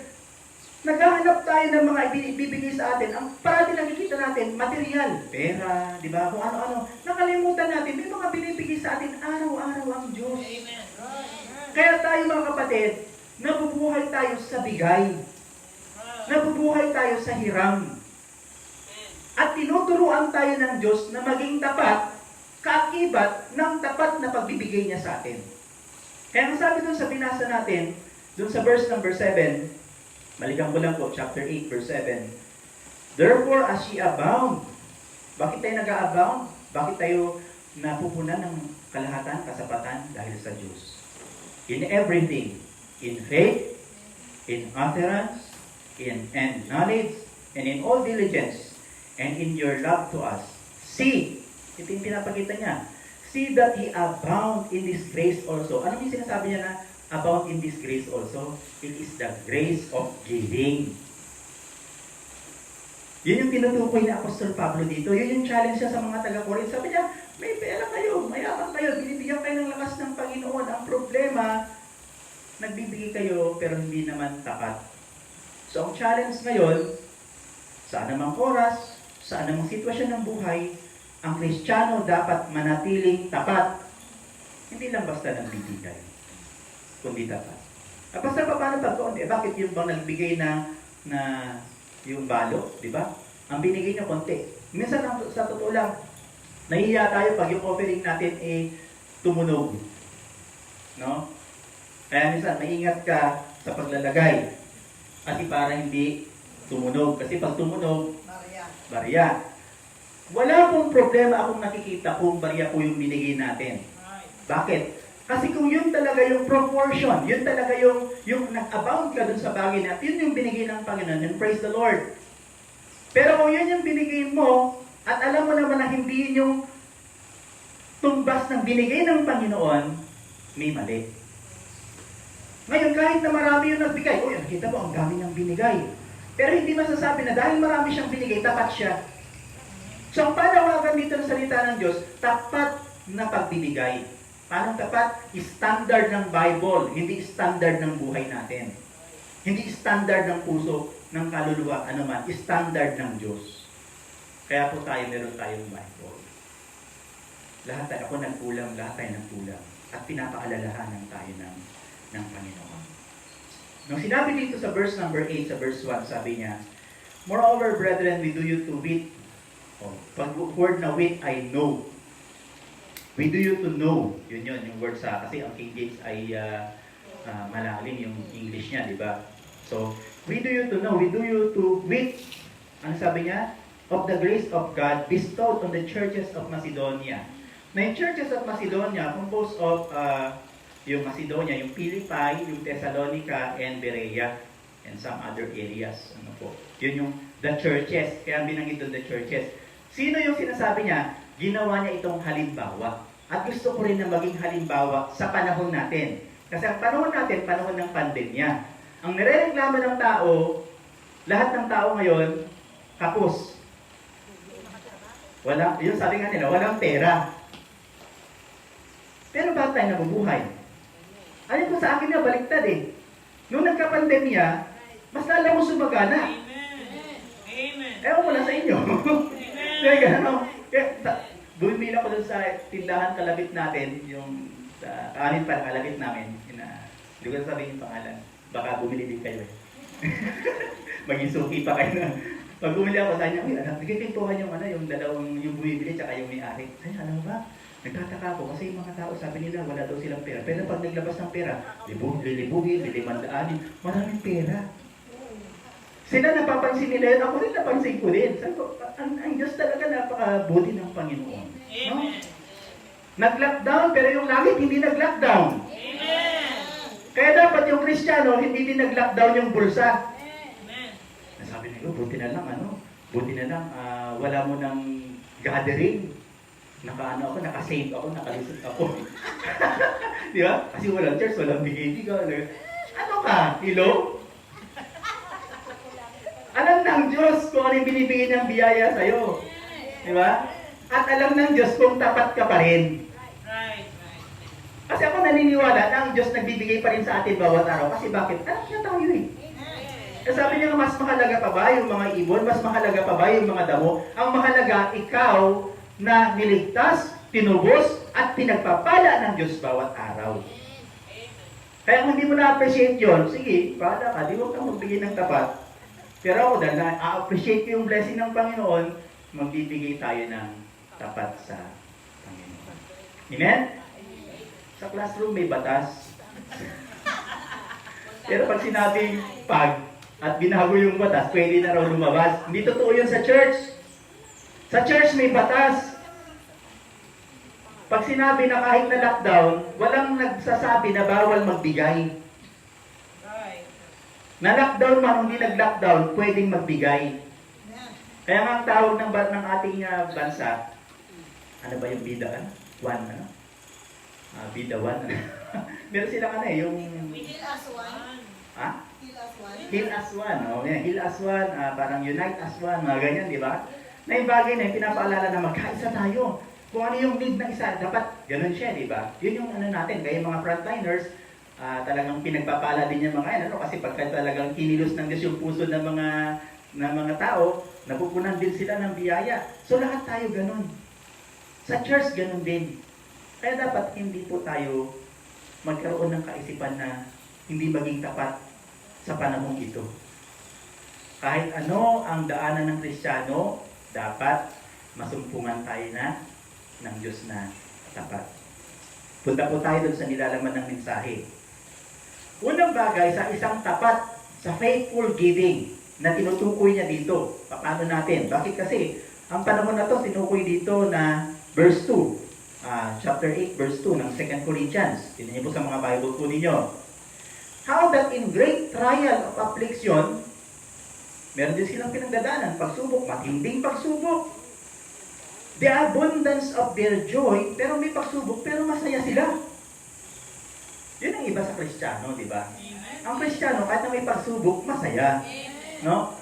naghahanap tayo ng mga ibibigay sa atin. Ang parati nakikita natin, material, pera, di ba? Kung ano-ano. Nakalimutan natin, may mga binibigay sa atin araw-araw ang Diyos. Kaya tayo mga kapatid, nabubuhay tayo sa bigay. Nabubuhay tayo sa hiram. At tinuturuan tayo ng Diyos na maging tapat, kaakibat ng tapat na pagbibigay niya sa atin. Kaya ang sabi doon sa binasa natin, doon sa verse number 7, balikan ko lang po, chapter 8, verse 7. Therefore, as ye abound. Bakit tayo nag-a-abound? Bakit tayo napupunan ng kalahatan, kasapatan dahil sa Diyos? In everything, in faith, in utterance, in knowledge, and in all diligence, and in your love to us. See, ito yung pinapakita niya. See that ye abound in this grace also. Ano yung sinasabi niya na abound in this grace also? It is the grace of giving. Yun yung tinutukoy ni Apostol Pablo dito. Yun yung challenge siya sa mga taga-Corinth. Sabi niya, may pera kayo, mayaman kayo, binibigyan kayo ng lakas ng Panginoon. Ang problema, nagbibigay kayo pero hindi naman tapat. So ang challenge ngayon, sa anumang oras, sa anumang sitwasyon ng buhay, ang Kristiyano dapat manatiling tapat. Hindi lang basta nagbibigay, kundi tapat. Basta paano pag bakit yung bang nagbigay na yung balo, di ba? Ang binigay niya konti. Minsan sa totoo lang, nahihiya tayo pag yung offering natin tumunog. No? Kaya minsan, maingat ka sa paglalagay. Kasi para hindi tumunog. Kasi pag tumunog, barya. Wala pong problema akong nakikita kung barya po yung binigay natin. Bakit? Kasi kung yun talaga yung proportion, yun talaga yung nag-abound ka dun sa bagay na, yun yung binigay ng Panginoon, and praise the Lord. Pero kung yun yung binigay mo, at alam mo naman na hindi yun yung tumbas ng binigay ng Panginoon, may mali. Ngayon, kahit na marami yung nagbigay, nakita mo, ang dami niyang binigay. Pero hindi masasabi na dahil marami siyang binigay, tapat siya. So, ang panawagan dito ng salita ng Diyos, tapat na pagbibigay. Paano tapat? Standard ng Bible, hindi standard ng buhay natin. Hindi standard ng puso, ng kaluluwa, anuman. Standard ng Diyos. Kaya po meron tayong Bible. Lahat tayo, ako nagkulang, lahat tayo nagkulang. At pinapaalalahanan tayo ng Panginoon. Nung sinabi dito sa verse number 8, sa verse 1, sabi niya, moreover, brethren, we do you to wit, Pag word na wait, I know. We do you to know. Yun yung word sa, kasi ang King James ay malalim yung English niya, di ba? So, we do you to know. We do you to wait. Ano sabi niya? Of the grace of God bestowed on the churches of Macedonia. Na yung churches of Macedonia, composed of yung Macedonia, yung Philippi, yung Thessalonica, and Berea, and some other areas. Ano po? Yun yung the churches. Kaya binanggit doon the churches. Sino yung sinasabi niya? Ginawa niya itong halimbawa. At gusto ko rin na maging halimbawa sa panahon natin. Kasi ang panahon natin, panahon ng pandemya. Ang nirereklamo ng tao, lahat ng tao ngayon, kapos. Walang, yun sabi nga nila, walang pera. Pero bakit tayo nabubuhay? Ano po sa akin na baliktad eh. Noong nagka-pandemya, mas lalo ko sumagana. Amen. Ewan ko na sa inyo. Kaya gano'n. Bumili ako dun sa tindahan kalabit natin, yung sa amin pa kalabit namin. Hindi ko sabihin yung pangalan. Baka bumili din kayo eh. Maging suki pa kayo na. Pag bumili ako sa inyo, nagpipintuhan yung dalawang yung bumibili tsaka yung may-ari. Ay, alam mo ba? Nagtataka ako kasi yung mga tao sabi nila wala daw silang pera. Pero pag naglabas ng pera, lilibuhin, lilimandaanin, maraming pera. Sila napapansin nila yun, ako rin napansin ko din. Sabi ko, ang Diyos talaga napakabuti ng Panginoon. No? Nag-lockdown, pero yung langit hindi nag-lockdown. Kaya dapat yung Kristiyano, hindi din nag-lockdown yung bulsa. Nasabi nila, buti na lang, wala mo ng gathering. Naka-save ako, nakalisot ako. Di ba? Kasi walang church, walang bigay-bigay. Ano ka? Hello? Alam ng Diyos kung ano yung binibigay ng biyaya sa'yo. Di ba? At alam ng Diyos kung tapat ka pa rin. Kasi ako naniniwala na ang Diyos nagbibigay pa rin sa atin bawat araw. Kasi bakit? Alam niya tayo eh. Kasi sabi niya, mas mahalaga pa ba yung mga ibon? Mas mahalaga pa ba yung mga damo? Ang mahalaga, ikaw na niligtas, tinubos, at pinagpapala ng Diyos bawat araw. Kaya kung hindi mo na-appreciate yun, sige, bahala ka, di mo kang magbigay ng tapat. Pero ako, dahil na-appreciate ko yung blessing ng Panginoon, magbibigay tayo ng tapat sa Panginoon. Amen? Sa classroom may batas. Pero pag sinabing pag, at binago yung batas, pwede na raw lumabas. Hindi totoo yun sa church. Sa church may batas. Pag sinabi na kahit na lockdown, walang nagsasabi na bawal magbigay. Na lockdown man, hindi nag-lockdown, pwedeng magbigay. Kaya nga ang tawag ng ating bansa, ano ba yung bida? One, ano? Bida one. Meron silang yung... Heal as one. Ha? Heal as one. Heal as one. Heal as one, parang unite as one, mga ganyan, di ba? Na yung bagay na yung pinapaalala na magkaisa tayo. Kung ano yung need ng isa, dapat ganun siya, di ba? Yun yung ano natin, kaya yung mga frontliners, talagang pinagpapala din yung mga yan, kasi pagka talagang kinilos ng Diyos yung puso ng mga tao, napupunan din sila ng biyaya. So lahat tayo ganun. Sa church ganun din. Kaya dapat hindi po tayo magkaroon ng kaisipan na hindi maging tapat sa panahong ito. Kahit ano ang daanan ng Kristiyano, dapat masumpungan tayo ng Diyos na tapat. Punta po tayo doon sa nilalaman ng mensahe. Unang bagay sa isang tapat, sa faithful giving, na tinutukoy niya dito. Paano natin? Bakit kasi? Ang panahon na to, tinukoy dito na verse 2. Chapter 8, verse 2 ng 2 Corinthians. Tignan niyo po sa mga Bible po ninyo. How that in great trial of affliction, meron din silang pinagdadaanan, pagsubok, matinding pagsubok. The abundance of their joy, pero may pagsubok, pero masaya sila. Yun ang iba sa Kristiyano, di ba? Ang Kristiyano, kahit na may pagsubok, masaya. No?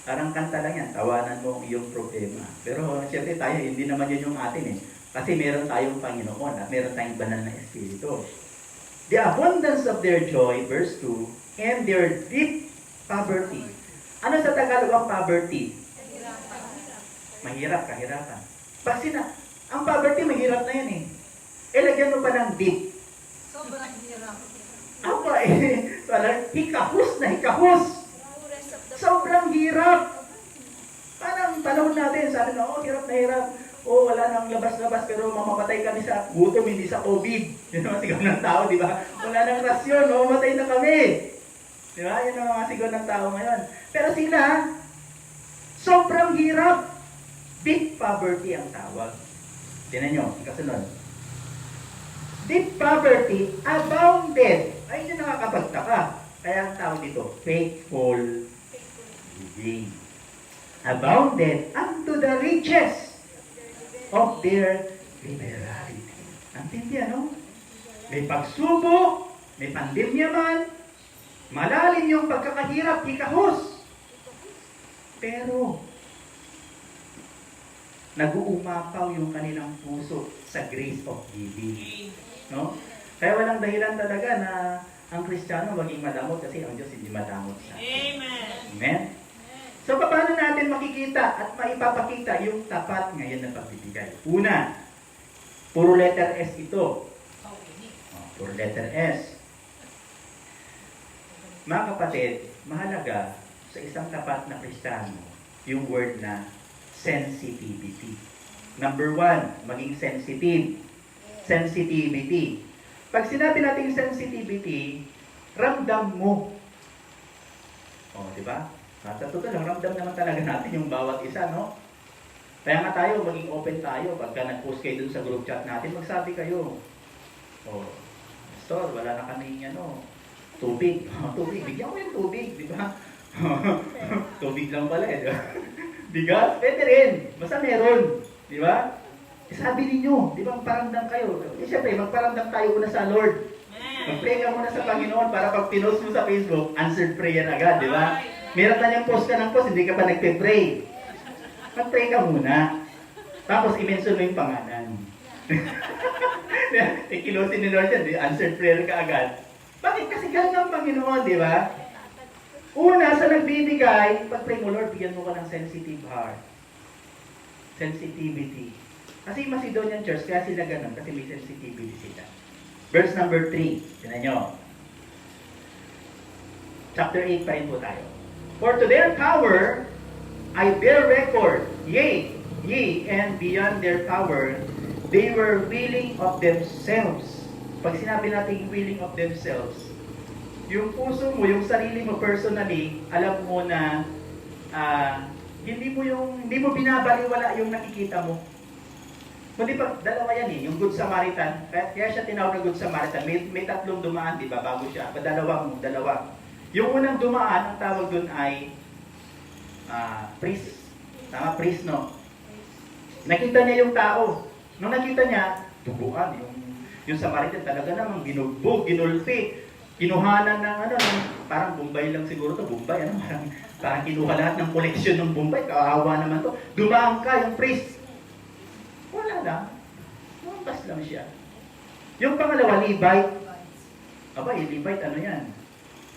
Parang kanta lang yan, tawanan mo ang iyong problema. Pero siyempre tayo, hindi naman yun yung atin eh. Kasi meron tayong Panginoon at meron tayong banal na Espiritu. The abundance of their joy, verse 2, and their deep poverty. Ano sa Tagalog ang poverty? Mahirap, kahirapan. Kasi ang poverty, mahirap na yan eh. Lagyan mo pa ng deep. Sobrang hirap. Apa eh, hikahus na hikahus. Sobrang hirap. Parang yung panahon natin, sabi na, hirap na hirap. Wala nang labas-labas, pero mamamatay kami sa gutom, hindi sa COVID. Yun ang mga sigaw ng tao, di ba? Wala nang rasyon, mamamatay na kami. Di ba? Yun ang mga sigaw ng tao ngayon. Pero sila, sobrang hirap. Deep poverty ang tawag. Tinan nyo, ang kasunod. Deep poverty abounded. Ay, yun nakakapagtaka. Kaya ang tawag dito, faithful giving. Abounded unto the riches of their liberality. Ang tindi, ano? May pagsubok, may pandemya man, malalim yung pagkakahirap, ikahos. Pero, nag-uumapaw yung kanilang puso sa grace of giving. No? Kaya walang dahilan talaga na ang Kristiyano maging madamot kasi ang Diyos hindi madamot sa atin. Amen. Amen? So, paano natin makikita at maipapakita yung tapat ngayon na pagbibigay? Una, puro letter S ito. Puro letter S. Mga kapatid, mahalaga sa isang tapat na Kristiyano yung word na sensitivity. Number 1, maging sensitive. Sensitivity. Pag sinabi natin sensitivity, ramdam mo. Di ba? Sa totoo lang, ramdam naman talaga natin yung bawat isa, no? Kaya nga tayo, maging open tayo. Pagka nag-post kayo dun sa group chat natin, magsabi kayo, Pastor, wala na kaming tubig. Tubig, bigyan ko yung tubig, di ba? Tubig lang pala, di ba? Bigas, pwede rin. Basta meron, di ba? Sabi ninyo, di ba, magparamdam kayo. Siyempre, magparamdam tayo una sa Lord. Mag-pray ka muna sa Panginoon para pag pinost mo sa Facebook, answered prayer agad, di ba? Meron na niyang post ka ng post, hindi ka pa nagpe-pray. Mag-pray ka muna. Tapos, i-mention mo yung pangalan. Ikilosin ni Lord yan, answered prayer ka agad. Bakit? Kasi ganun ang Panginoon, di ba? Una, sa nagbibigay, pag-pray mo, Lord, bigyan mo ka ng sensitive heart. Sensitivity. Kasi yung Macedonian Church, kaya sila ganun, kasi may sensitivity sila. Verse number 3, tinan nyo. Chapter 8 pa rin po tayo. For to their power, I bear record, ye, and beyond their power, they were willing of themselves. Pag sinabi natin willing of themselves, yung puso mo, yung sarili mo personally, alam mo na hindi mo binabaliwala yung nakikita mo. Kundi pa, dalawa yan yung Good Samaritan. Kaya siya tinawag na Good Samaritan. May tatlong dumaan, di ba, bago siya. Dalawa. Yung unang dumaan, ang tawag dun ay priest. Tama, priest, no? Nakita niya yung tao. Nung nakita niya, duguan. Yung Samaritan talaga namang binugbog, ginulpi. Kinuhanan ng parang Bombay lang siguro to, Bombay, parang kinuha lahat ng koleksyon ng Bombay, kawawa naman to. Dumaan ka, yung priest. Wala lang. Lumabas lang siya. Yung pangalawa, Levite. Yung Levite, yan?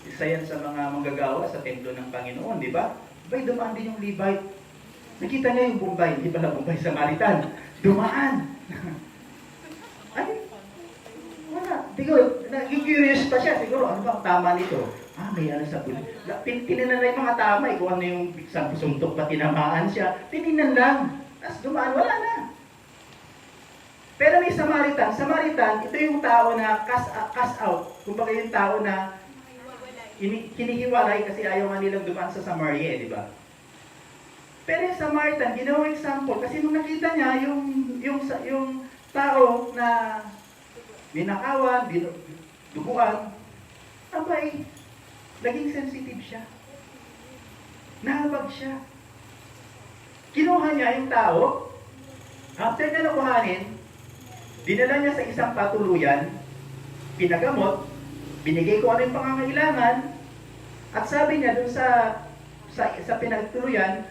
Isa yan sa mga manggagawa sa templo ng Panginoon, di ba? Dumaan din yung Levite. Nakita niya yung Bombay, hindi pala Bombay, Samaritan. Dumaan. Wala. Siguro, nag-curious pa siya. Siguro, ano ba ang tama nito? May sa bulit. Tininan na yung mga tama, kung ano yung suntok pa tinamaan siya. Tininan lang. Tapos dumaan, wala na. Pero may Samaritan. Samaritan, ito yung tao na cast out. Kumbaga yung tao na kinihiwalay kasi ayaw nga nilang dumaan sa Samaria, di ba? Pero yung Samaritan, ginawang example kasi nung nakita niya yung tao na binakawan, duguan, naging sensitive siya. Nahabag siya. Kinuha niya yung tao, after na nakuhanin, dinala niya sa isang patuluyan, pinagamot, binigay ko ano yung pangangailangan, at sabi niya dun sa pinagtuluyan,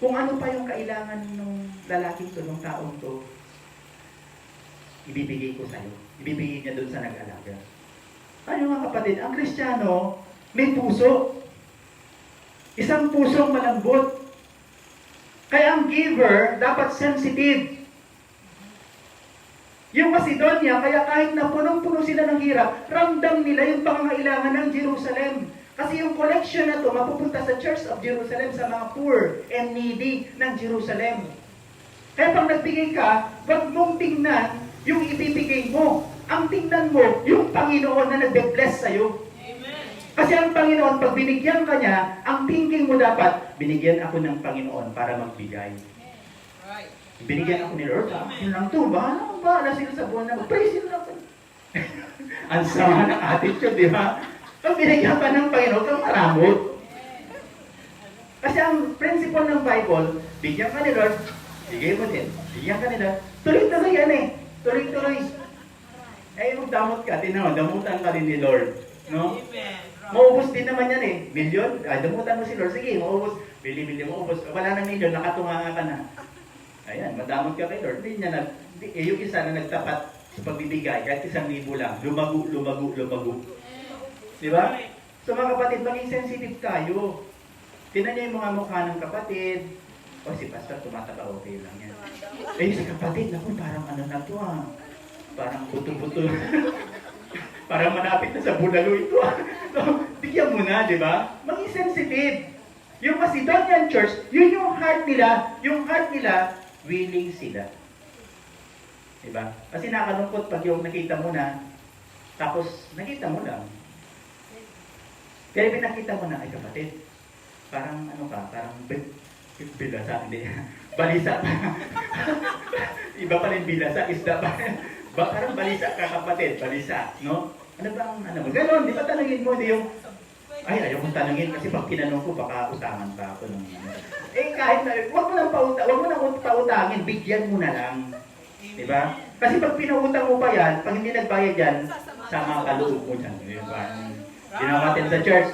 kung ano pa yung kailangan ng lalaking to, ng taong to, ibibigay ko sa'yo. Ibibigay niya dun sa nag-alaga. Ano mga kapatid, ang Kristiyano, may puso. Isang pusong malambot. Kaya ang giver, dapat sensitive. Yung Macedonia, kaya kahit na punong-puno sila ng hirap, ramdam nila yung pangangailangan ng Jerusalem. Kasi yung collection na to mapupunta sa Church of Jerusalem, sa mga poor and needy ng Jerusalem. Kaya pag nagbigay ka, wag mong tingnan yung ibibigay mo. Ang tingnan mo, yung Panginoon na nagbe-bless sa'yo. Kasi ang Panginoon, pag binigyan ka niya, ang thinking mo dapat, binigyan ako ng Panginoon para magbigay. Binigyan ako ni Lord, yun lang to, bahala sila sa buwan na mag-praise yun lang. Ang sama ng attitude, di ba? Pag binigyan ka ng Panginoon, kang maramot. Kasi ang principle ng Bible, bigyan ka ni Lord, bigay mo din. Bigyan ka nila, tuloy-tuloy yan eh. Tuloy-tuloy. Eh, magdamot ka, tinaw, damutan ka rin ni Lord. No? Maubos din naman yan eh. Milyon, damutan mo si Lord. Sige, maubos. Bili-bili mo, ubos. Wala na milyon, nakatunga ka na. Ayan, madamot ka kay Lord. Hindi niya yung isa na nagtapat sa pagbibigay, kahit 1,000 lang, lumago. Di ba? So mga kapatid, maging sensitive tayo. Tingnan niyo yung mga mukha ng kapatid. O si Pastor, tumataba, okay lang yan. Eh, si kapatid, naku, parang ano na to ah. Parang buto-buto. Parang manapit na sa bulalo ito ah. So, bigyan mo na, di ba? Maging sensitive. Yung Macedonian church, yun yung heart nila, willing sila. Diba? Kasi nakalungkot pag yung nakita mo na, tapos nakita mo lang. Kaya pinakita mo na, ay kapatid, parang ano ka, parang bilasa, hindi. Balisa pa. Iba pa rin bilasa, isda pa. Parang balisa ka kapatid, balisa, no? Ano bang, ano mo? Ganon, di ba tanungin mo, di yung, ay, ayaw kong tanungin kasi pag tinanong ko, baka utangan pa ako ng eh, kahit na, huwag mo nang pautangin, bigyan mo na lang. Diba? Kasi pag pinautang mo pa yan, pag hindi nagbayad yan, sama ka loob mo dyan. Diba? Ginawa natin sa church.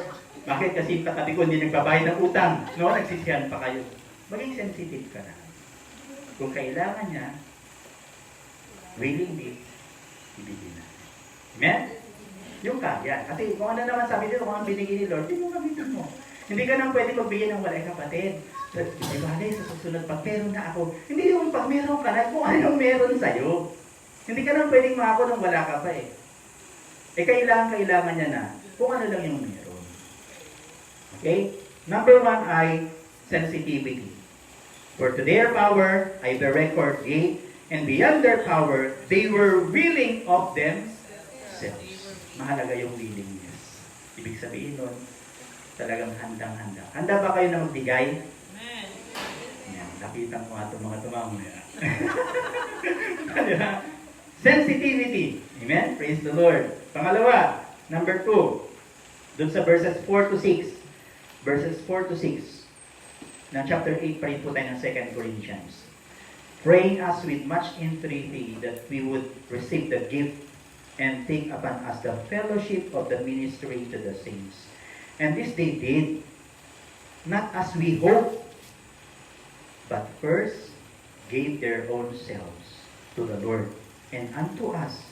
Bakit? Kasi katabi ko hindi nagbabayad ng utang. No? Nagsisihan pa kayo. Maging sensitive ka na. Kung kailangan niya, willingly, ibigin na. Amen? Yung kaya. Kasi kung ano naman sabi dito, kung ang binigay ni Lord, hindi mo gamitin mo. Hindi ka nang pwede magbigay ng walay kapatid. Di ba, sa susunod, pag meron na ako, hindi yung pag meron ka na, kung anong meron sa'yo. Hindi ka nang pwedeng mako nung wala ka pa eh. Eh, kailangan niya na, kung ano lang yung meron. Okay? Number 1 ay sensitivity. For to their power, I bear record, and beyond their power, they were willing of themselves. Mahalaga yung willingness. Ibig sabihin nun, talagang handang-handa. Handa ba kayo na magbigay? Yan, nakita mo nga itong mga tumamo yan. Sensitivity. Amen? Praise the Lord. Pangalawa, number 2. Doon sa verses 4 to 6. Verses 4 to 6. Na chapter 8 pa rin po tayo ng 2 Corinthians. Praying us with much entreaty that we would receive the gift and take upon us the fellowship of the ministry to the saints. And this they did, not as we hoped, but first gave their own selves to the Lord and unto us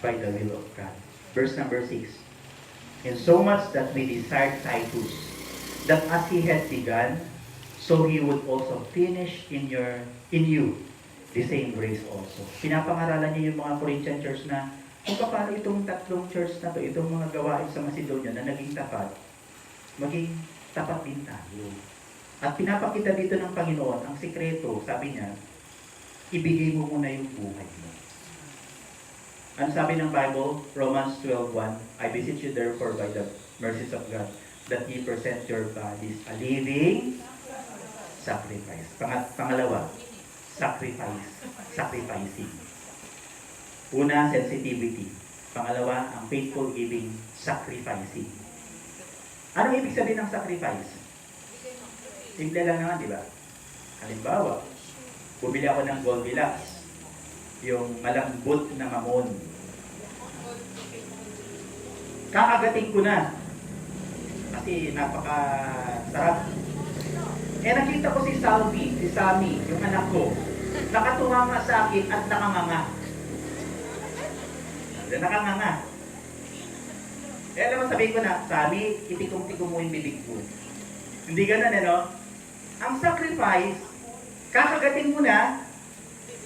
by the will of God. Verse number 6. And so much that we desired Titus, that as he had begun, so he would also finish in you the same grace also. Pinapangaralan niya yung mga Corinthian church na kung paano itong tatlong church na to, itong mga gawain sa Macedonia na naging tapat, maging tapat din tayo. At pinapakita dito ng Panginoon, ang sikreto, sabi niya, ibigay mo muna yung buhay mo. Ano sabi ng Bible? Romans 12:1, I beseech you therefore by the mercies of God, that ye present your bodies a living sacrifice. Pangalawa, sacrificing. Una, sensitivity. Pangalawa, ang faithful giving, sacrificing. Anong ibig sabihin ng sacrifice? Simple lang naman, di ba? Halimbawa, bumili ako ng Goldilocks, yung malambot na mamon. Kakagating ko na. Kasi napaka-sarap. Eh nakita ko si Sammy, yung anak ko. Nakatunganga sa akin at nakanganga. Nakanganga. Eh alam mo sabihin ko na, Sammy, itikong-tikong mo yung bibig ko. Hindi ganun no? Ang sacrifice, kakagating mo na,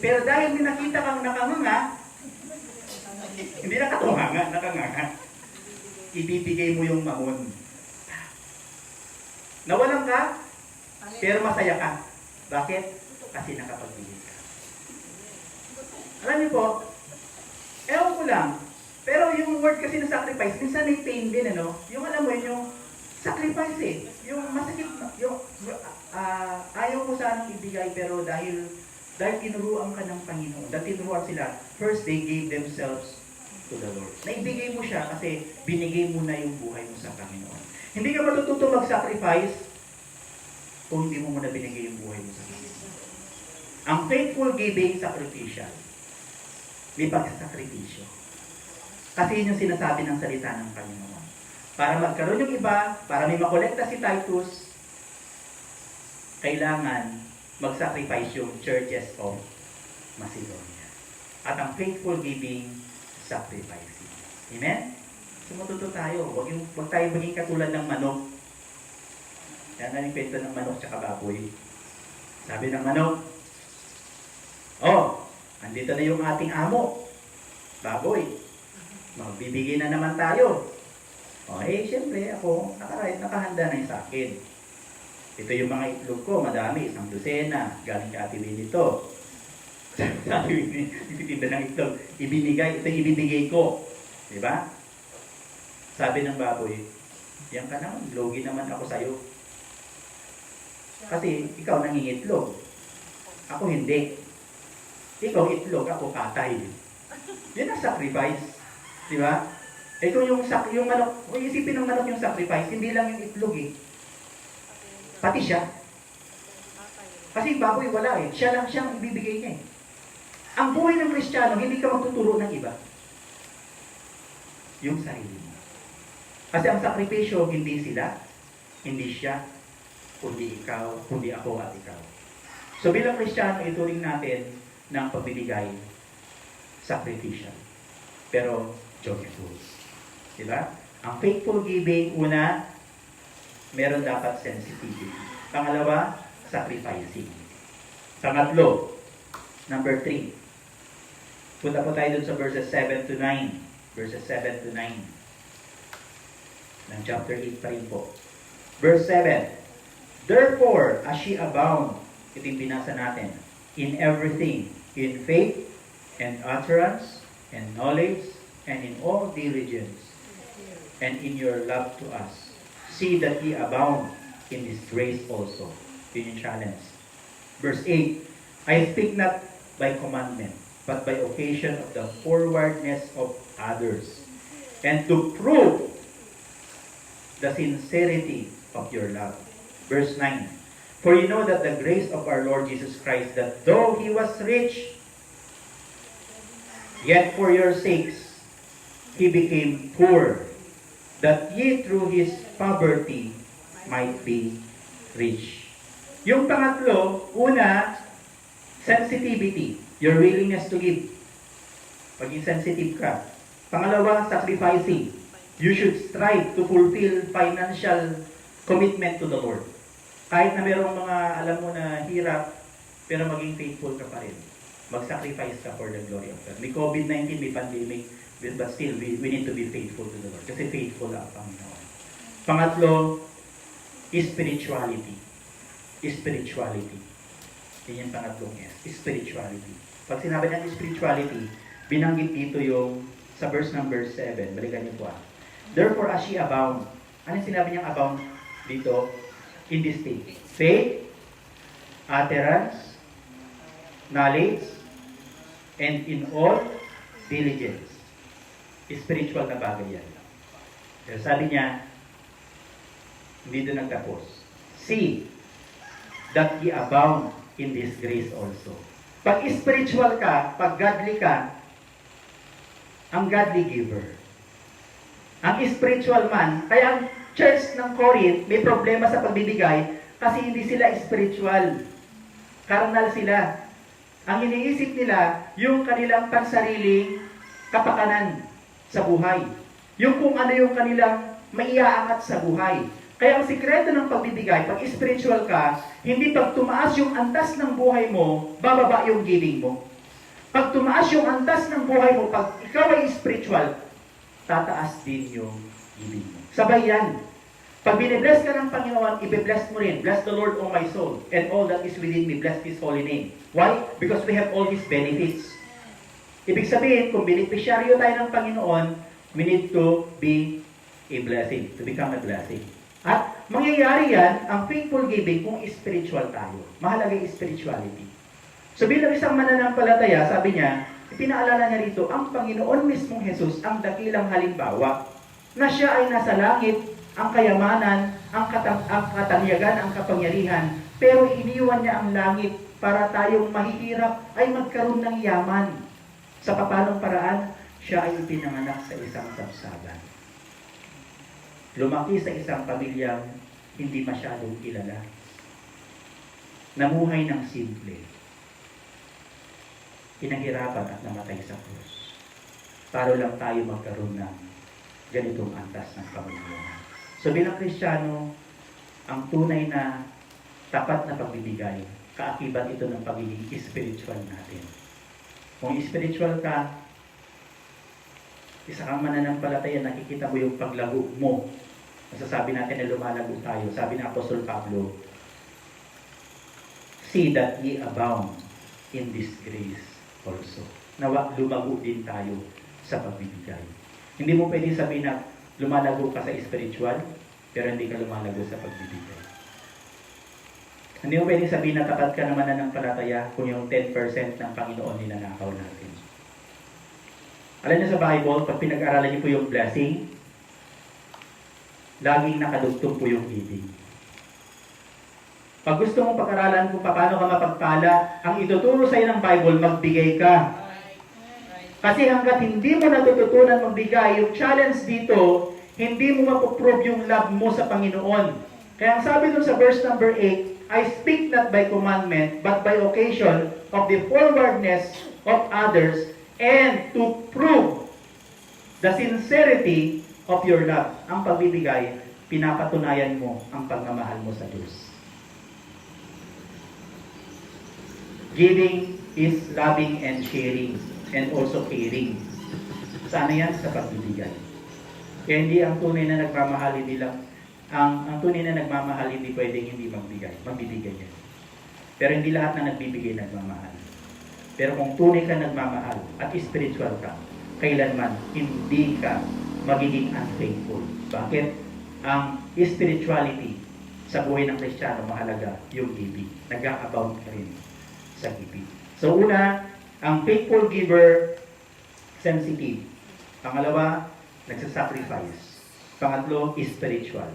pero dahil may nakita kang nakanganga, hindi nakatunganga, nakanganga, ibibigay mo yung mamon. Nawalan ka, pero masaya ka. Bakit? Kasi nakapagbigay ka. Alam niyo po, ewan ko lang, pero yung word kasi na sacrifice, minsan may pain din, ano? Yung alam mo yun, yung sacrifice eh. Yung masakit, yung ayaw ko sanang ibigay, pero dahil tinuruan ka ng Panginoon, dahil tinuruan sila, first they gave themselves to the Lord. Naibigay mo siya kasi binigay mo na yung buhay mo sa Panginoon. Hindi ka matututo mag-sacrifice kung hindi mo muna binigay yung buhay mo sa Panginoon. Ang faithful giving, sacrificial. May pagsasakripisyo. Kasi yun yung sinasabi ng salita ng Panginoon. Para magkaroon yung iba, para may makolekta si Titus, kailangan mag-sacrifice yung churches of Macedonia. At ang faithful giving, sacrificing. Amen? So matuto tayo. Huwag tayo maging katulad ng manok. Yan na yung kwento ng manok tsaka baboy. Sabi ng manok, oh, andito na yung ating amo. Baboy, magbibigay na naman tayo. O, siyempre, ako, nakahanda na yung sa akin. Ito yung mga itlog ko, madami, 1 dosena, galing ka Ate Winnie ito. Sabi, ititinda ng itlog, ibinigay, ito ibibigay ko. Diba? Sabi ng baboy, yan ka naman, logi naman ako sa'yo. Kasi, ikaw nangingitlog. Ako hindi. Ikaw itlog, ako patay. Yan ang sacrifice. Diba? Ito yung manok, kung isipin ng manok yung sacrifice, hindi lang yung itlog eh. Pati siya. Kasi baboy wala eh. Siya lang siyang ibibigay niya eh. Ang buhay ng Kristiyano, hindi ka magtuturo ng iba. Yung sarili mo. Kasi ang sakripisyo, hindi sila, hindi siya, kundi ikaw, kundi ako at ikaw. So bilang Kristiyano, ituring natin ng pagbibigay, sacrificial. Pero joyful. Diba? Ang faithful giving, una, meron dapat sensitivity. Pangalawa, sacrificing. Pangatlo, number 3. Punta po tayo dun sa verses 7 to 9. Verses 7 to 9. Ng chapter 8 pa rin po. Verse 7. Therefore, as ye abound, ito yung binasa natin, in everything, in faith, and utterance, and knowledge, and in all diligence, and in your love to us, see that ye abound in this grace also. Yun yung challenge. Verse 8, I speak not by commandment, but by occasion of the forwardness of others, and to prove the sincerity of your love. Verse 9, for you know that the grace of our Lord Jesus Christ, that though He was rich, yet for your sakes He became poor, that ye through His poverty might be rich. Yung pangatlo, una, sensitivity, your willingness to give. Paging sensitive ka. Pangalawa, sacrificing. You should strive to fulfill financial commitment to the Lord. Kahit na mayroong mga, alam mo na hirap, pero maging faithful ka pa rin. Mag-sacrifice ka for the glory of God. May COVID-19, may pandemic, but still, we need to be faithful to the Lord. Kasi faithful ang Panginoon. Pangatlo, spirituality. Spirituality. Yan yung pangatlong S. Spirituality. Pag sinabi ng spirituality, binanggit dito yung sa verse number 7. Balikan niyo po ah. Therefore, as ye abound. Ano yung sinabi niyang abound dito? In this thing. Faith, utterance, knowledge, and in all diligence. Spiritual na bagay yan. Pero sabi niya, hindi doon nagtapos. See that ye abound in this grace also. Pag spiritual ka, pag godly ka, ang godly giver. Ang spiritual man, kaya ang church ng Corinth may problema sa pagbibigay kasi hindi sila spiritual. Carnal sila. Ang iniisip nila, yung kanilang pansariling kapakanan sa buhay. Yung kung ano yung kanilang maiaangat sa buhay. Kaya ang sikreto ng pagbibigay, pag spiritual ka, hindi pag tumaas yung antas ng buhay mo, bababa yung giving mo. Pag tumaas yung antas ng buhay mo, pag ikaw ay spiritual, tataas din yung giving mo. Sabay yan. Pag binibless ka ng Panginoon, ibe-bless mo rin. Bless the Lord, O my soul, and all that is within me. Bless His holy name. Why? Because we have all His benefits. Ibig sabihin, kung beneficiaryo tayo ng Panginoon, we need to be a blessing, to become a blessing. At mangyayari yan, ang faithful giving, kung spiritual tayo. Mahalaga yung spirituality. So bilang isang mananampalataya, sabi niya, ipinaalala niya rito, ang Panginoon mismong Jesus, ang dakilang halimbawa, na siya ay nasa langit, ang kayamanan, ang katanyagan, ang kapangyarihan, pero iniwan niya ang langit para tayong mahihirap ay magkaroon ng yaman. Sa papanong paraan, siya ay ipinanganak sa isang sabsaban. Lumaki sa isang pamilyang hindi masyadong kilala. Namuhay ng simple. Pinahirapan at namatay sa krus. Para lang tayo magkaroon ng ganitong antas ng Panginoon. So bilang Kristiyano, ang tunay na tapat na pagbibigay, kaakibat ito ng pagiging spiritual natin. Kung spiritual ka, isa kang mananampalataya, nakikita mo yung paglago mo. Masasabi natin na lumalago tayo. Sabi ng Apostol Pablo, see that ye abound in this grace also. Nawa, lumago din tayo sa pagbibigay. Hindi mo pwede sabihin na lumalago ka sa spiritual, pero hindi ka lumalago sa pagbibigay. Hindi mo pwede sabihin na tapat ka naman na ng palataya kung yung 10% ng Panginoon ninanakaw natin. Alam niyo sa Bible, pag pinag-aralan niyo po yung blessing, laging nakadugtong po yung giving. Pag gusto mong pag-aralan kung paano ka mapagpala, ang ituturo sa iyo ng Bible, magbigay ka. Kasi hanggat hindi mo natututunan magbigay, yung challenge dito, hindi mo mapoprove yung love mo sa Panginoon. Kaya ang sabi dun sa verse number 8, I speak not by commandment, but by occasion of the forwardness of others, and to prove the sincerity of your love. Ang pagbibigay, pinapatunayan mo ang pagmamahal mo sa Diyos. Giving is loving and sharing, and also caring. Sana yan sa pagbibigay. Kaya hindi ang tunay na nagmamahal, hindi lang, ang tunay na nagmamahal, hindi pwedeng hindi magbigay. Magbibigay yan. Pero hindi lahat na nagbibigay nagmamahal. Pero kung tunay ka nagmamahal at spiritual ka, kailanman hindi ka magiging unfaithful. Bakit? Ang spirituality sa buhay ng Kristiyano mahalaga yung giving. Nag-a-abound ka rin sa giving. So una, ang faithful giver, sensitive. Pangalawa, nagsasacrifice. Pangatlo, spiritual.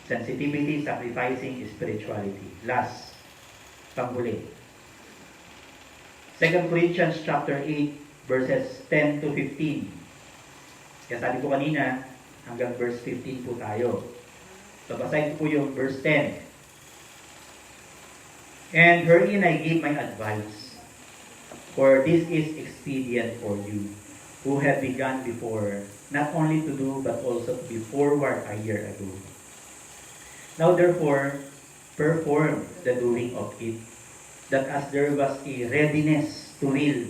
Sensitivity, sacrificing, spirituality. Last, panghuli. 2 Corinthians chapter 8, verses 10 to 15. Kaya sabi ko kanina, hanggang verse 15 po tayo. So, basahin ko po yung verse 10. And herein I give my advice, for this is expedient for you, who have begun before, not only to do, but also to be forward a year ago. Now therefore, perform the doing of it, that as there was a readiness to will,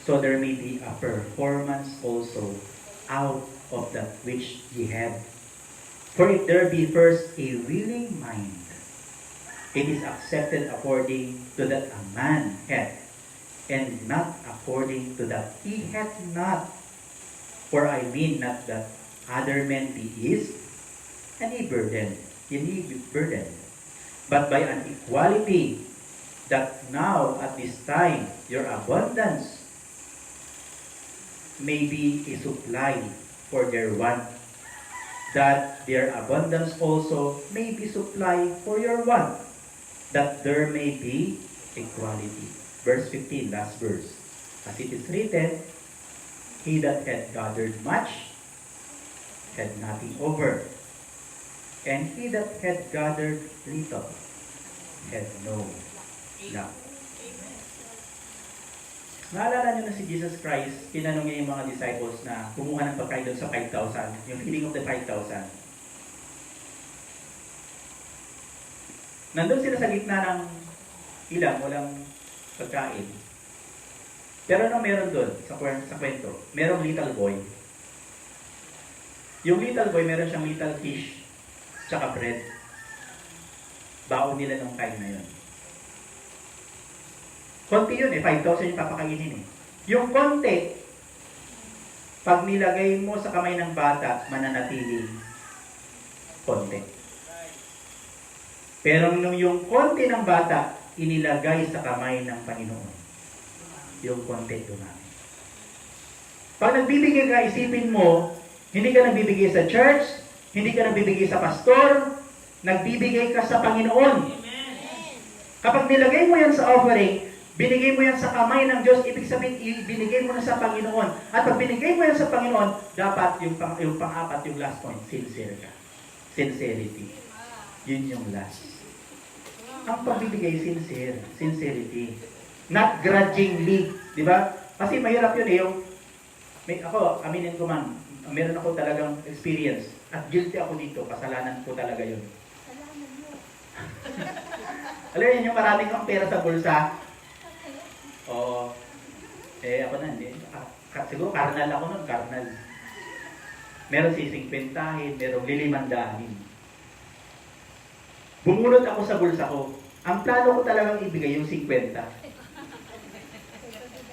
so there may be a performance also out of that which ye have. For if there be first a willing mind, it is accepted according to that a man hath, and not according to that he hath not. For I mean not that other men be eased, any burden, but by an equality, that now at this time your abundance may be a supply for their want, that their abundance also may be supply for your want, that there may be equality. Verse 15, last verse. As it is written, he that had gathered much had nothing over, and he that had gathered little had no lack. Naalala nyo na si Jesus Christ, tinanong niya yung mga disciples na kumuha ng pagkain doon sa 5,000, yung feeding of the 5,000. Nandun sila sa gitna ng ilang, walang pagkain. Pero ano meron doon sa kwento? Merong little boy. Yung little boy, meron siyang little fish tsaka bread. Baon nila nung time na yun. Konti yun 5,000 yung papakainin eh. Yung konti, pag nilagay mo sa kamay ng bata, mananatiling konti. Pero nung yung konti ng bata, inilagay sa kamay ng Panginoon, yung konti dumami. Pag nagbibigay ka, isipin mo, hindi ka nagbibigay sa church, hindi ka nagbibigay sa pastor, nagbibigay ka sa Panginoon. Kapag nilagay mo yan sa offering, binigay mo yan sa kamay ng Diyos, ibig sabihin, binigay mo na sa Panginoon. At pag binigay mo yan sa Panginoon, dapat yung pang-apat, yung last point, sincere ka. Sincerity. Yun yung last. Ang pagbibigay, sincerity. Not grudgingly. Di ba? Kasi mahirap yun eh. Ako, aminin ko man, meron ako talagang experience. At guilty ako dito. Kasalanan ko talaga yun. Alam niyo, yung maraming kang pera sa bulsa. Oo. Ako na, hindi. Siguro, karnal ako nun, karnal. Meron sisingpentahin, merong lilimandahin. Bumunot ako sa bulsa ko. Ang plano ko talagang ibigay yung 50.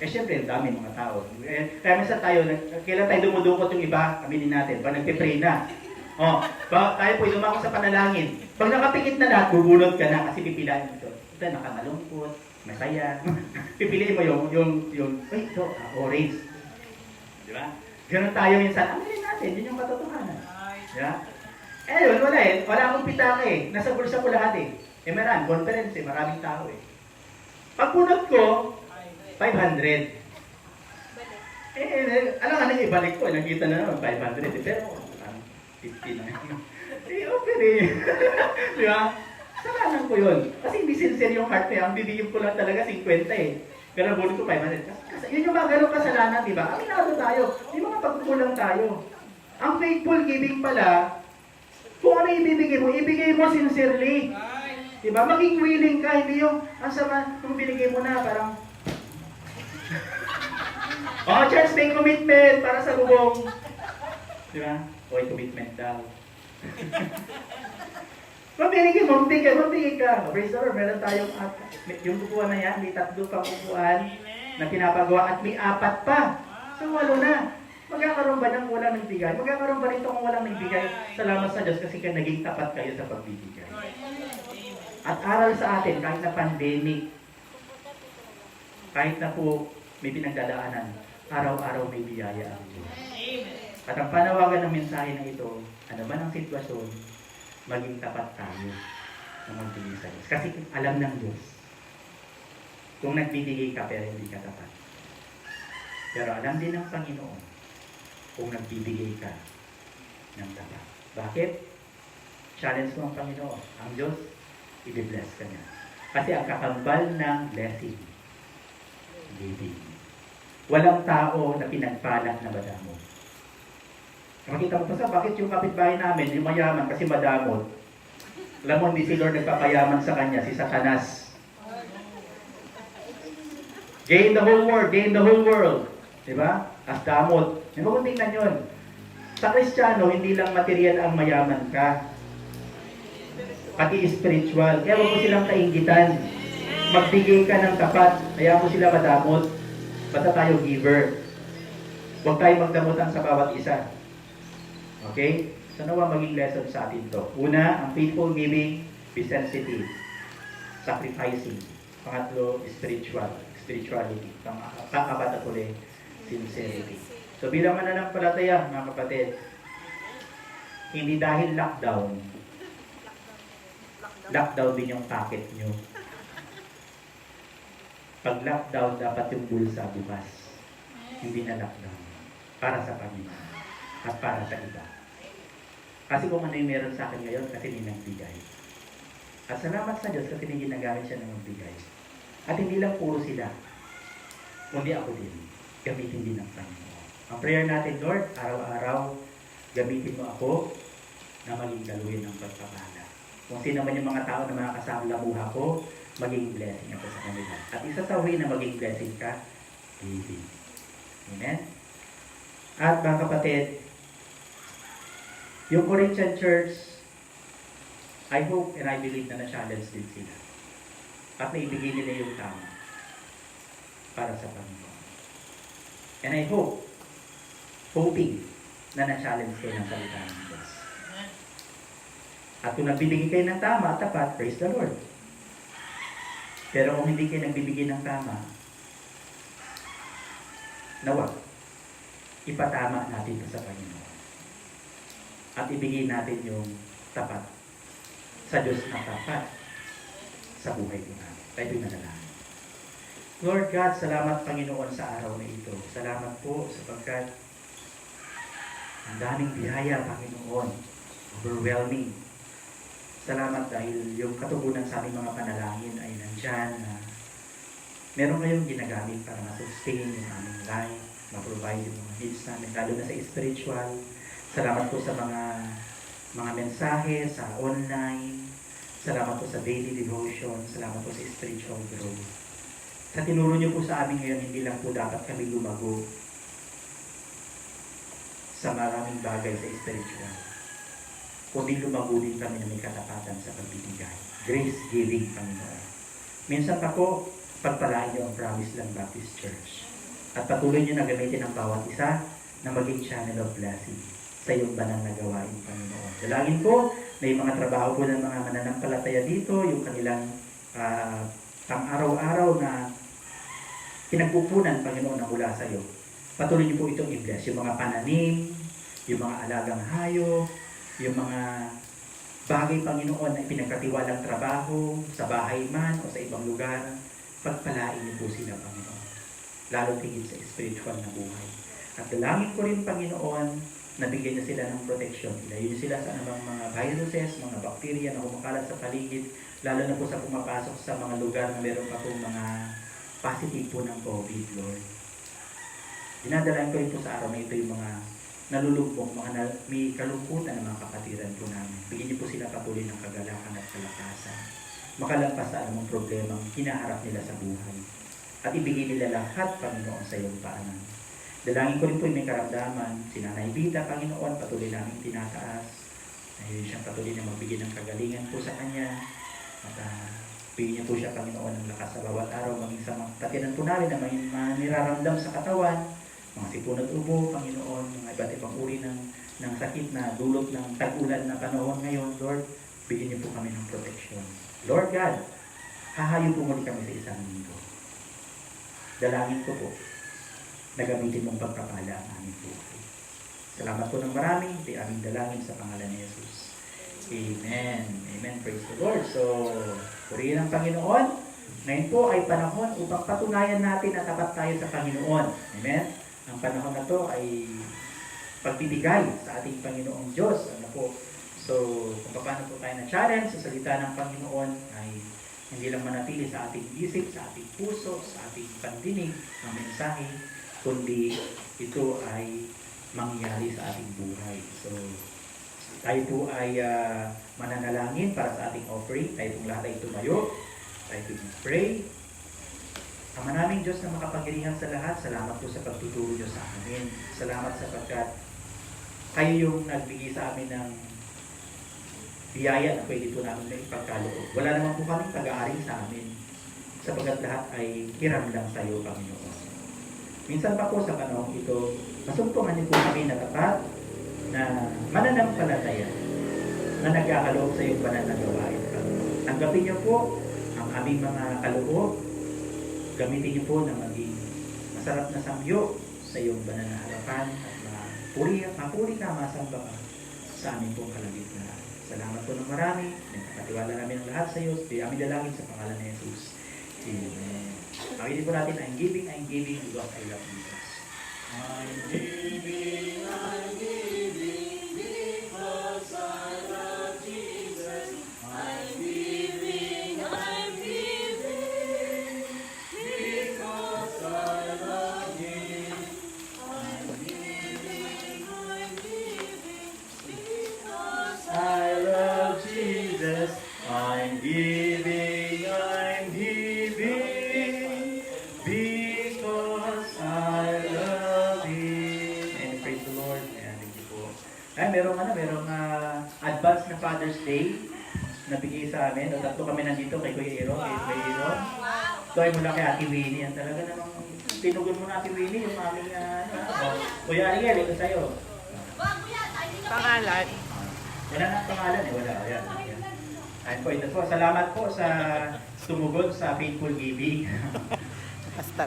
Siyempre, ang dami mga tao. Kaya minsan tayo, kailan tayo dumudukot yung iba, aminin natin, pag nagpipray na. Tayo po, lumako sa panalangin. Pag nakapikit na lahat, bubunot ka na kasi pipilain mo ito. Ito, nakamalungkot, masaya. Pipiliin mo ito, orange. Di ba? Ganun tayo minsan, aminin natin, yun yung katotohanan. Di ba? Yun, wala eh. Wala akong pitaka eh. Nasa bulsa ko lahat eh. Meron, conference eh, maraming tao eh. Pagpunot ko, 500. Alam nga nang ibalik ko, nakita na naman 500 eh. Pero, 50 na yun. Okay eh. Di ba? Salanan ko yun. Kasi hindi sincere yung heart niya. Ang bibigyan ko lang talaga 50 eh. Pero bunot ko 500. Kasi yun yung mga ganong kasalanan, di ba? Aminado tayo. Di mga pagkukulang tayo. Ang faithful giving pala, kung ano ibigay mo sincerely. Diba? Maging willing ka, hindi yung, ang sama, kung binigay mo na, parang, church, may commitment para sa bubong. Diba? Commitment daw. Mabinigay mo, magbigay ka. Praise the Lord, meron tayong, yung upuan na yan, may 3 pang upuan na pinapagawa at may 4 pa. So, 8 na. Magkakaroon ba ng walang nagbigay? Magkakaroon ba rito kung walang nagbigay? Salamat sa Diyos kasi naging tapat kayo sa pagbibigay. At aral sa atin, kahit na pandemic, kahit na po may pinagdadaanan, araw-araw may biyaya ang Diyos. At ang panawagan ng mensahe na ito, ano man ang sitwasyon, maging tapat tayo na magbigay sa Diyos. Kasi alam ng Diyos, kung nagbibigay ka pero hindi ka tapat. Pero alam din ng Panginoon, kung nagbibigay ka ng tapat. Bakit? Challenge mo ang Panginoon. Ang Diyos, i-bless ka niya. Kasi ang kakambal ng blessing, giving. Walang tao na pinagpala na madamot. Makita mo pa sa bakit yung kapitbahay namin, yung mayaman kasi madamot. Alam mo, hindi si Lord nagpapayaman sa kanya, si Satanas. Gain the whole world. Diba? As damot. May magunting yun. Sa Kristiyano, hindi lang material ang mayaman ka. Pati spiritual. Kaya huwag mo silang kainggitan. Magbigay ka ng tapat. Kaya mo sila madamot. Basta tayo giver. Huwag tayo magdamutan sa bawat isa. Okay? So nawa maging lesson sa atin to. Una, ang faithful giving, be sensitive. Sacrificing. Pangatlo, spirituality. Pang-apat at uli, sincerity. So bilang mananampalataya, mga kapatid, hindi dahil lockdown din yung packet nyo. Pag lockdown, dapat yung bulsa bukas. Hindi na lockdown. Para sa Panginoon. At para sa iba. Kasi kung ano yung meron sa akin ngayon, kasi hindi nagbigay. At salamat sa Diyos kasi hindi ginagamit siya ng magbigay. At hindi lang puro sila. Kundi ako din. Gamitin din ng Panginoon. Ang prayer natin, Lord, araw-araw, gamitin mo ako na maging daluhin ng pagpapala. Kung sino man yung mga tao na makakasama sa buha ko, maging blessing ako sa kanila. At isa sa way na maging blessing ka, giving. Amen? At mga kapatid, yung Corinthian Church, I hope and I believe na na-challenge din sila. At naibigay nila yung tama para sa Panginoon. And I hope, hoping na na-challenge kayo ng salita ng Diyos. At kung nagbibigay kayo ng tama at tapat, praise the Lord. Pero kung hindi kayo nagbibigay ng tama, nawa, ipatama natin ito sa Panginoon. At ibigay natin yung tapat sa Diyos na tapat sa buhay ko natin. Tayo manalangin. Lord God, salamat Panginoon sa araw na ito. Salamat po sapagkat ang daming biyaya, Panginoon. Overwhelming. Salamat dahil yung katugunan sa aming mga panalangin ay nandyan na meron kayong ginagamit para ma-sustain yung aming life, ma-provide yung mga needs namin, lalo na sa spiritual. Salamat po sa mga mensahe sa online. Salamat po sa daily devotion. Salamat po sa spiritual growth. Sa tinuro niyo po sa amin ngayon, hindi lang po dapat kami lumago sa maraming bagay sa spiritual, kundi lumago din kami na may katapatan sa pagbibigay. Grace giving, Panginoon. Minsan pa po, pagpalain niyo ang Promise Land Baptist Church. At patuloy niyo na gamitin ang bawat isa na maging channel of blessing sa iyong banal na gawain, Panginoon. Dalangin ko na yung mga trabaho po ng mga mananampalataya dito, yung kanilang pang-araw-araw na pinagpupunan, Panginoon, na mula sa iyo. Patuloy niyo po itong i-bless. Yung mga pananim, yung mga alagang hayop, yung mga bagay, Panginoon, na pinagkatiwalang trabaho, sa bahay man o sa ibang lugar, pagpalain niyo po sila, Panginoon. Lalo tingin sa spiritual na buhay. At dalangin ko rin, Panginoon, nabigyan niya sila ng protection. Ilayo niyo sila sa anumang mga viruses, mga bakterya na kumakalat sa paligid, lalo na po sa pumapasok sa mga lugar na meron pa pong mga positive po ng COVID, Lord. Dinadalain ko rin po sa araw na ito yung mga nalulugmok, may kalungkutan ng mga kapatiran po namin. Bigyan niyo po sila patuloy ng kagalakan at kalakasan. Makalampas sa anumang problemang hinaharap nila sa buhay. At ibigay nila lahat, Panginoon, sa iyong paanan. Dalangin ko rin po yung may karamdaman, si Nanay Bida, Panginoon, patuloy namin tinataas. Dahil siyang patuloy na magbigay ng kagalingan po sa Kanya. At bigyan niya po siya, Panginoon, ng lakas sa bawat araw, maging sa mga katinan po namin na may niraramdam sa katawan, mga sipon at ubo, Panginoon, mga iba't ibang uri ng sakit na dulot ng tag-ulan na panahon ngayon, Lord, bigyan niyo po kami ng protection. Lord God, hahayo po muli kami sa isang linggo. Dalangin ko po, na gamitin mong pagpapala ang aming buhay. Salamat po ng marami, di aming dalangin sa pangalan ni Jesus. Amen. Amen. Praise the Lord. So, purihin ang Panginoon. Ngayon po ay panahon upang patunayan natin na tapat tayo sa Panginoon. Amen. Ang panahon na to ay pagbibigay sa ating Panginoong Diyos. Ano po? So, kung paano po tayo na-challenge sa salita ng Panginoon ay hindi lang manatili sa ating isip, sa ating puso, sa ating pandinig ang mensahe, kundi ito ay mangyari sa ating buhay. So, tayo po ay mananalangin para sa ating offering. Tayo pong lahat ay tumayo. Tayo po pray. Ama naming Diyos na makapangyarihan sa lahat, salamat po sa pagtuturo Diyos sa amin. Salamat sapagkat kayo yung nagbigay sa amin ng biyaya na pwede po namin na ipagkaloob. Wala naman po kaming pag-aaring sa amin sapagkat lahat ay hiram lang sa iyo, Panginoon. Minsan pa po sa panahon ito, masumpungan niyo po kami na tapat na mananampalataya na nagkakaloob sa iyong banal na gawain. Tanggapin niyo po ang aming mga kaloob. Gamitin niyo po na maging masarap na samyo sa iyong banal na harapan at mapuri ka, masamba ka sa aming pong kalagitnaan. Salamat po ng marami. Nagpapatiwala namin ang lahat sa iyo. Di aming dalangin sa pangalan ni Jesus. Amen. Makinig po natin, I'm giving because I love Jesus. I'm giving because I love Jesus. I'm giving because I love Him. I'm giving because I love Jesus. I'm giving because I love Him. And praise the Lord. Ayan, thank you po. Ay, merong advance na Father's Day. nabigay sa amin. O, tatlo kami nandito kay Kuya Aaron, kay Kuya Aaron. Ito ay mula kay Ate Winnie. Yan talaga namang tinugon mo na Ate Winnie yung aming Kuya Ariel, ito sa'yo. Pangalan. Wala na pangalan eh, wala. Ayan, ayan. Ayan po, ito po. Salamat po sa tumugon sa faithful giving. Basta.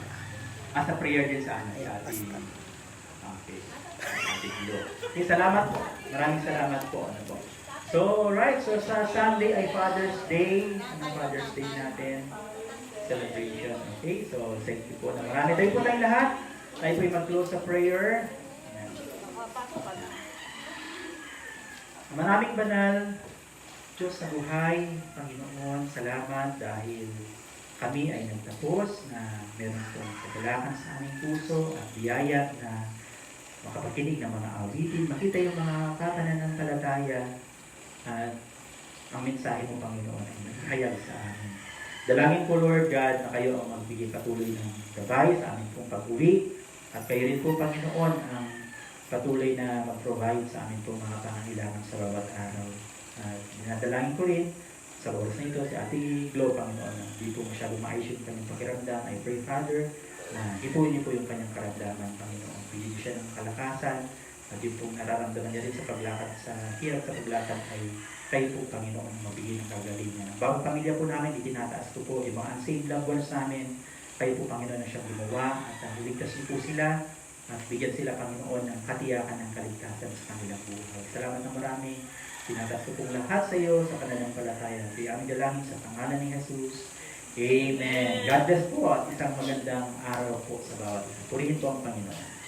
As a prayer din sa ano, sa Ate. Okay. Ate Gilo. Okay, salamat po. Maraming salamat po. Ano po. So, right. So, sa Sunday ay Father's Day. Ano Father's Day natin? Celebration. Okay. So, thank you po na marami. Tayo po tayong lahat. Tayo po mag-close sa prayer. Ayan. Maraming banal. Diyos sa buhay, Panginoon, salamat dahil kami ay nagtapos na meron pong kagalakan sa aming puso at biyaya na makapakinig ng mga awitin, makita yung mga kapananampalataya at ang mensahe mo, Panginoon, ay naghayag sa amin. Dalangin po, Lord God, na kayo ang magbigay patuloy ng gabay sa aming pong pag-uwi at kayo rin po, Panginoon, ang patuloy na mag-provide sa aming pong mga pangangailangan sa bawat araw. At dinadalangin ko rin sa oras na ito si Ate Glo, Panginoon, na hindi po masyadong maayos yung kanyang pakiramdam. I pray, Father, na hipuin niyo po yung kanyang karamdaman, Panginoon. Bigyan niyo siya ng kalakasan at yung pong nararamdaman niya rin sa paglakad sa hirap sa paglakad ay kayo po, Panginoon, mabigyan ng kagalingan. Ang bawat pamilya po namin, itinataas ko po yung mga unsaved loved ones namin. Kayo po, Panginoon, na siyang gumawa at iligtas niyo po sila at bigyan sila, Panginoon, ng katiyakan ng kaligtasan sa kanilang buhay. Salamat ng marami. Tinataas ko pong lahat sa iyo sa pananampalataya. Kaya aming dalangin sa pangalan ni Jesus. Amen. God bless po at isang magandang araw po sa bawat isa. Purihin po ang Panginoon.